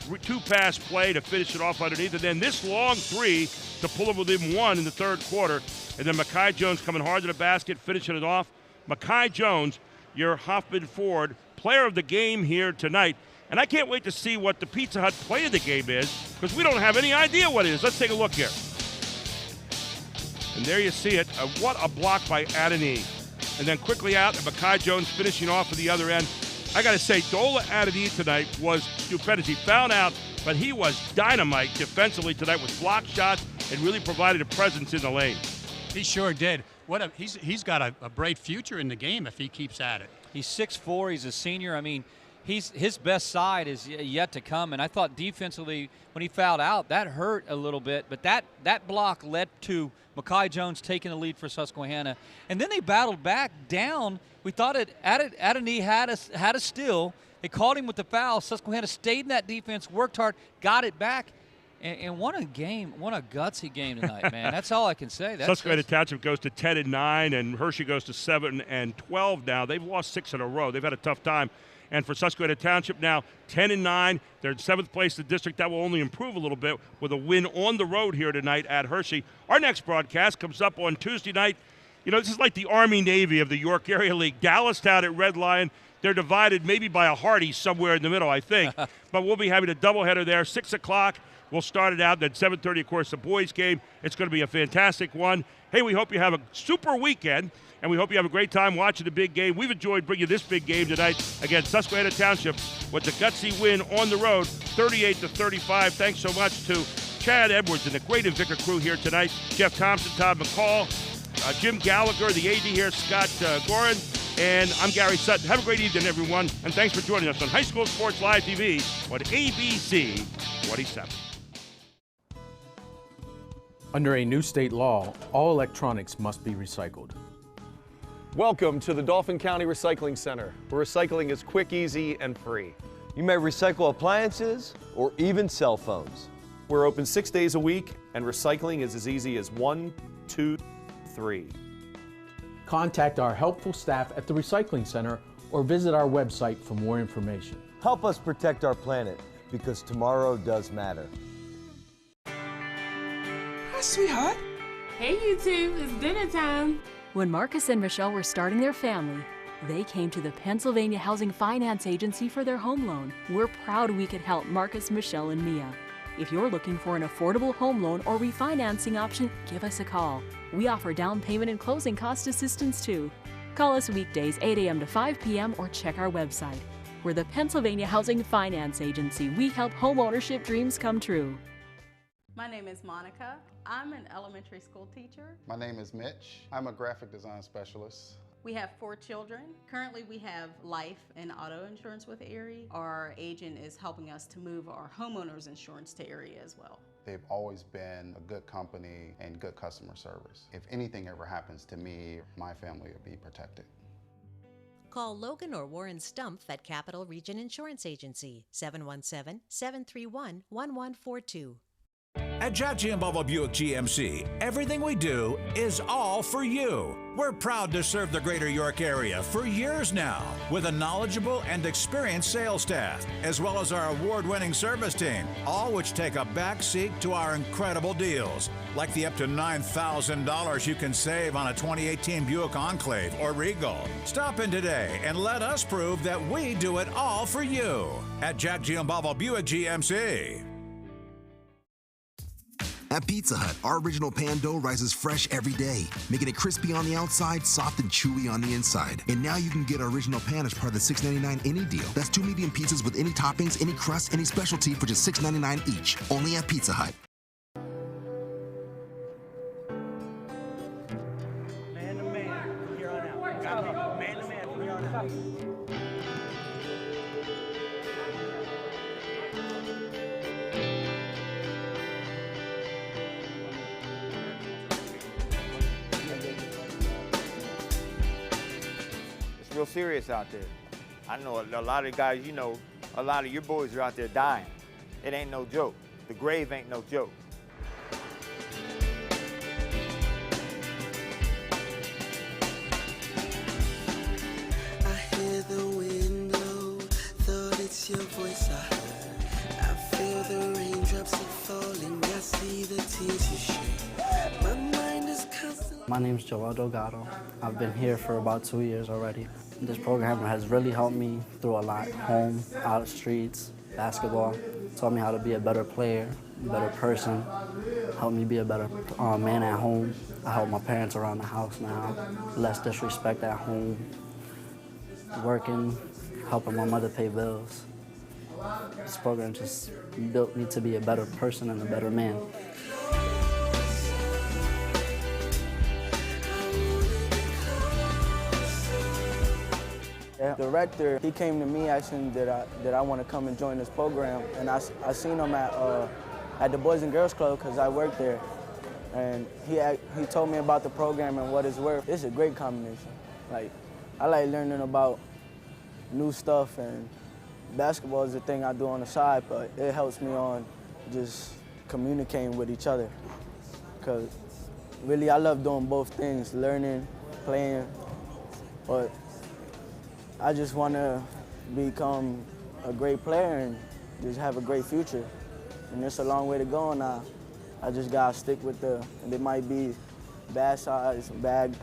2-pass play to finish it off underneath, and then this long 3 to pull them within 1 in the third quarter, and then Mekhi Jones coming hard to the basket, finishing it off. Mekhi Jones, your Hoffman Ford player of the game here tonight. And I can't wait to see what the Pizza Hut play of the game is, because we don't have any idea what it is. Let's take a look here. And there you see it. What a block by Adonai. And then quickly out, and Mekhi Jones finishing off at the other end. I got to say, Dola Adonai tonight was stupendous. He fouled out, but he was dynamite defensively tonight with block shots and really provided a presence in the lane. He sure did. He's got a bright future in the game if he keeps at it. He's 6'4", he's a senior. I mean, his best side is yet to come, and I thought defensively when he fouled out, that hurt a little bit, but that block led to Mekhi Jones taking the lead for Susquehanna. And then they battled back down. We thought Adonai had a steal. They caught him with the foul. Susquehanna stayed in that defense, worked hard, got it back, and won a game, won a gutsy game tonight, man. That's all I can say. Susquehanna Township goes to 10-9, and Hershey goes to 7-12 now. They've lost 6 in a row. They've had a tough time. And for Susquehanna Township now, 10-9. They're in 7th place in the district. That will only improve a little bit with a win on the road here tonight at Hershey. Our next broadcast comes up on Tuesday night. You know, this is like the Army-Navy of the York Area League. Dallastown at Red Lion. They're divided maybe by a Hardy somewhere in the middle, I think. But we'll be having a doubleheader there, 6 o'clock. We'll start it out. Then 7:30, of course, the boys' game. It's going to be a fantastic one. Hey, we hope you have a super weekend, and we hope you have a great time watching the big game. We've enjoyed bringing this big game tonight against Susquehanna Township with the gutsy win on the road, 38-35. Thanks so much to Chad Edwards and the great Invica crew here tonight. Jeff Thompson, Todd McCall, Jim Gallagher, the AD here, Scott Gorin, and I'm Gary Sutton. Have a great evening, everyone, and thanks for joining us on High School Sports Live TV on ABC 27. Under a new state law, all electronics must be recycled. Welcome to the Dauphin County Recycling Center, where recycling is quick, easy, and free. You may recycle appliances or even cell phones. We're open 6 days a week, and recycling is as easy as 1, 2, 3. Contact our helpful staff at the Recycling Center or visit our website for more information. Help us protect our planet, because tomorrow does matter. Hi, sweetheart. Hey, you two, it's dinner time. When Marcus and Michelle were starting their family, they came to the Pennsylvania Housing Finance Agency for their home loan. We're proud we could help Marcus, Michelle, and Mia. If you're looking for an affordable home loan or refinancing option, give us a call. We offer down payment and closing cost assistance too. Call us weekdays 8 a.m. to 5 p.m. or check our website. We're the Pennsylvania Housing Finance Agency. We help home ownership dreams come true. My name is Monica. I'm an elementary school teacher. My name is Mitch. I'm a graphic design specialist. We have 4 children. Currently we have life and auto insurance with Erie. Our agent is helping us to move our homeowners insurance to Erie as well. They've always been a good company and good customer service. If anything ever happens to me, my family will be protected. Call Logan or Warren Stumpf at Capital Region Insurance Agency, 717-731-1142. At Jack Giambalvo Buick GMC, everything we do is all for you. We're proud to serve the greater York area for years now with a knowledgeable and experienced sales staff, as well as our award-winning service team, all which take a back seat to our incredible deals, like the up to $9,000 you can save on a 2018 Buick Enclave or Regal. Stop in today and let us prove that we do it all for you at Jack Giambalvo Buick GMC. At Pizza Hut, our original pan dough rises fresh every day, making it crispy on the outside, soft and chewy on the inside. And now you can get our original pan as part of the $6.99 any deal. That's 2 medium pizzas with any toppings, any crust, any specialty for just $6.99 each. Only at Pizza Hut. Man to man from here on out. Got me. Man to man from here on out. Real serious out there. I know a lot of guys, you know, a lot of your boys are out there dying. It ain't no joke. The grave ain't no joke. I hear the wind blow, thought it's your voice I heard. I feel the raindrops are falling, I see the tears you shed. My mind is constantly... My name's Joel Delgado. I've been here for about 2 years already. This program has really helped me through a lot. Home, out of streets, basketball. Taught me how to be a better player, a better person. Helped me be a better man at home. I help my parents around the house now. Less disrespect at home. Working, helping my mother pay bills. This program just built me to be a better person and a better man. The director, he came to me asking that I want to come and join this program, and I seen him at the Boys and Girls Club because I work there, and he told me about the program and what it's worth. It's a great combination. Like, I like learning about new stuff, and basketball is the thing I do on the side, but it helps me on just communicating with each other, because really I love doing both things, learning, playing, but I just want to become a great player and just have a great future. And it's a long way to go now. I just got to stick with there might be bad sides, bad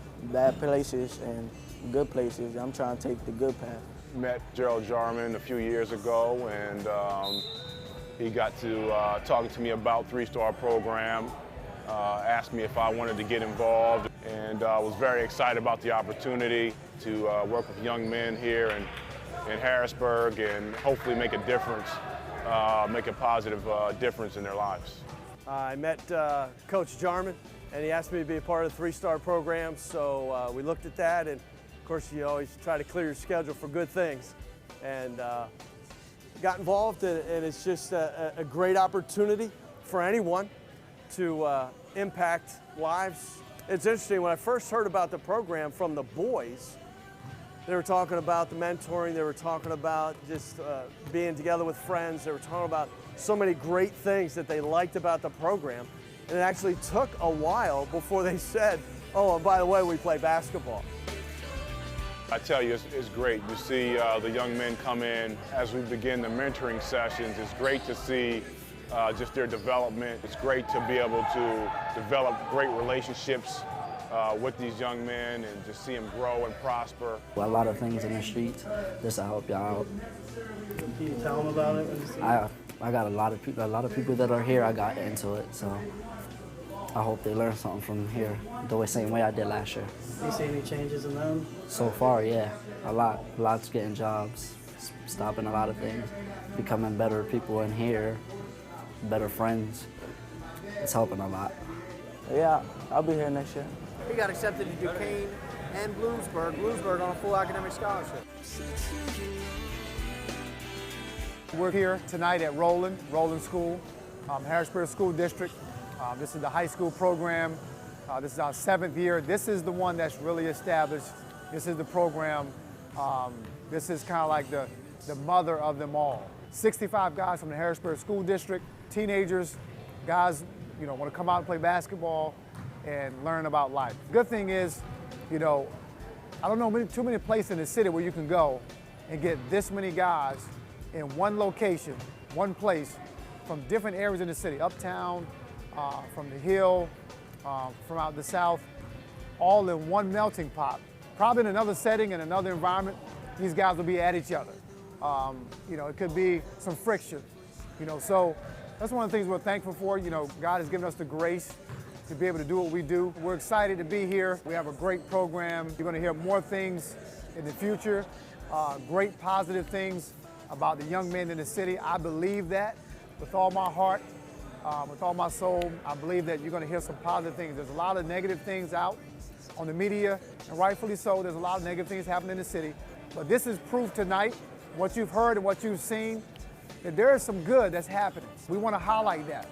places, and good places. I'm trying to take the good path. Met Gerald Jarman a few years ago, and he got to talking to me about 3-star program, asked me if I wanted to get involved, and I was very excited about the opportunity to work with young men here in Harrisburg and hopefully make a difference, make a positive difference in their lives. I met Coach Jarman, and he asked me to be a part of the 3-star program, so we looked at that, and of course you always try to clear your schedule for good things, and got involved, and it's just a great opportunity for anyone to impact lives. It's interesting, when I first heard about the program from the boys, they were talking about the mentoring, they were talking about just being together with friends, they were talking about so many great things that they liked about the program. And it actually took a while before they said, oh, and by the way, we play basketball. I tell you, it's great. You see the young men come in as we begin the mentoring sessions. It's great to see just their development. It's great to be able to develop great relationships with these young men and just see them grow and prosper. A lot of things in the streets just to help y'all out. Can you tell them about it? I got a lot of people that are here. I got into it, so I hope they learn something from here the same way I did last year. Do you see any changes in them? So far, yeah, a lot. Lots getting jobs, stopping a lot of things, becoming better people in here, better friends. it's helping a lot. Yeah, I'll be here next year. He got accepted to Duquesne and Bloomsburg on a full academic scholarship. We're here tonight at Roland School, Harrisburg School District. This is the high school program. This is our 7th year. This is the one that's really established. This is the program. This is kind of like the mother of them all. 65 guys from the Harrisburg School District, teenagers, guys, want to come out and play basketball and learn about life. Good thing is, I don't know too many places in the city where you can go and get this many guys in one location, one place, from different areas in the city, uptown, from the Hill, from out the south, all in one melting pot. Probably in another setting, in another environment, these guys will be at each other. It could be some friction, so that's one of the things we're thankful for. God has given us the grace to be able to do what we do. We're excited to be here. We have a great program. You're going to hear more things in the future, great positive things about the young men in the city. I believe that with all my heart, with all my soul. I believe that you're going to hear some positive things. There's a lot of negative things out on the media, and rightfully so. There's a lot of negative things happening in the city. But this is proof tonight, what you've heard and what you've seen, that there is some good that's happening. We want to highlight that.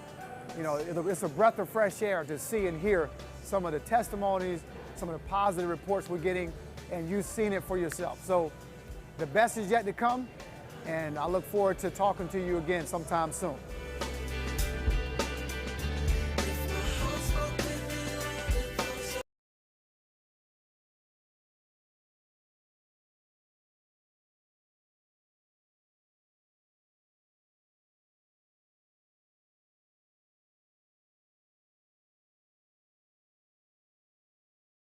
It's a breath of fresh air to see and hear some of the testimonies, some of the positive reports we're getting, and you've seen it for yourself. So the best is yet to come, and I look forward to talking to you again sometime soon.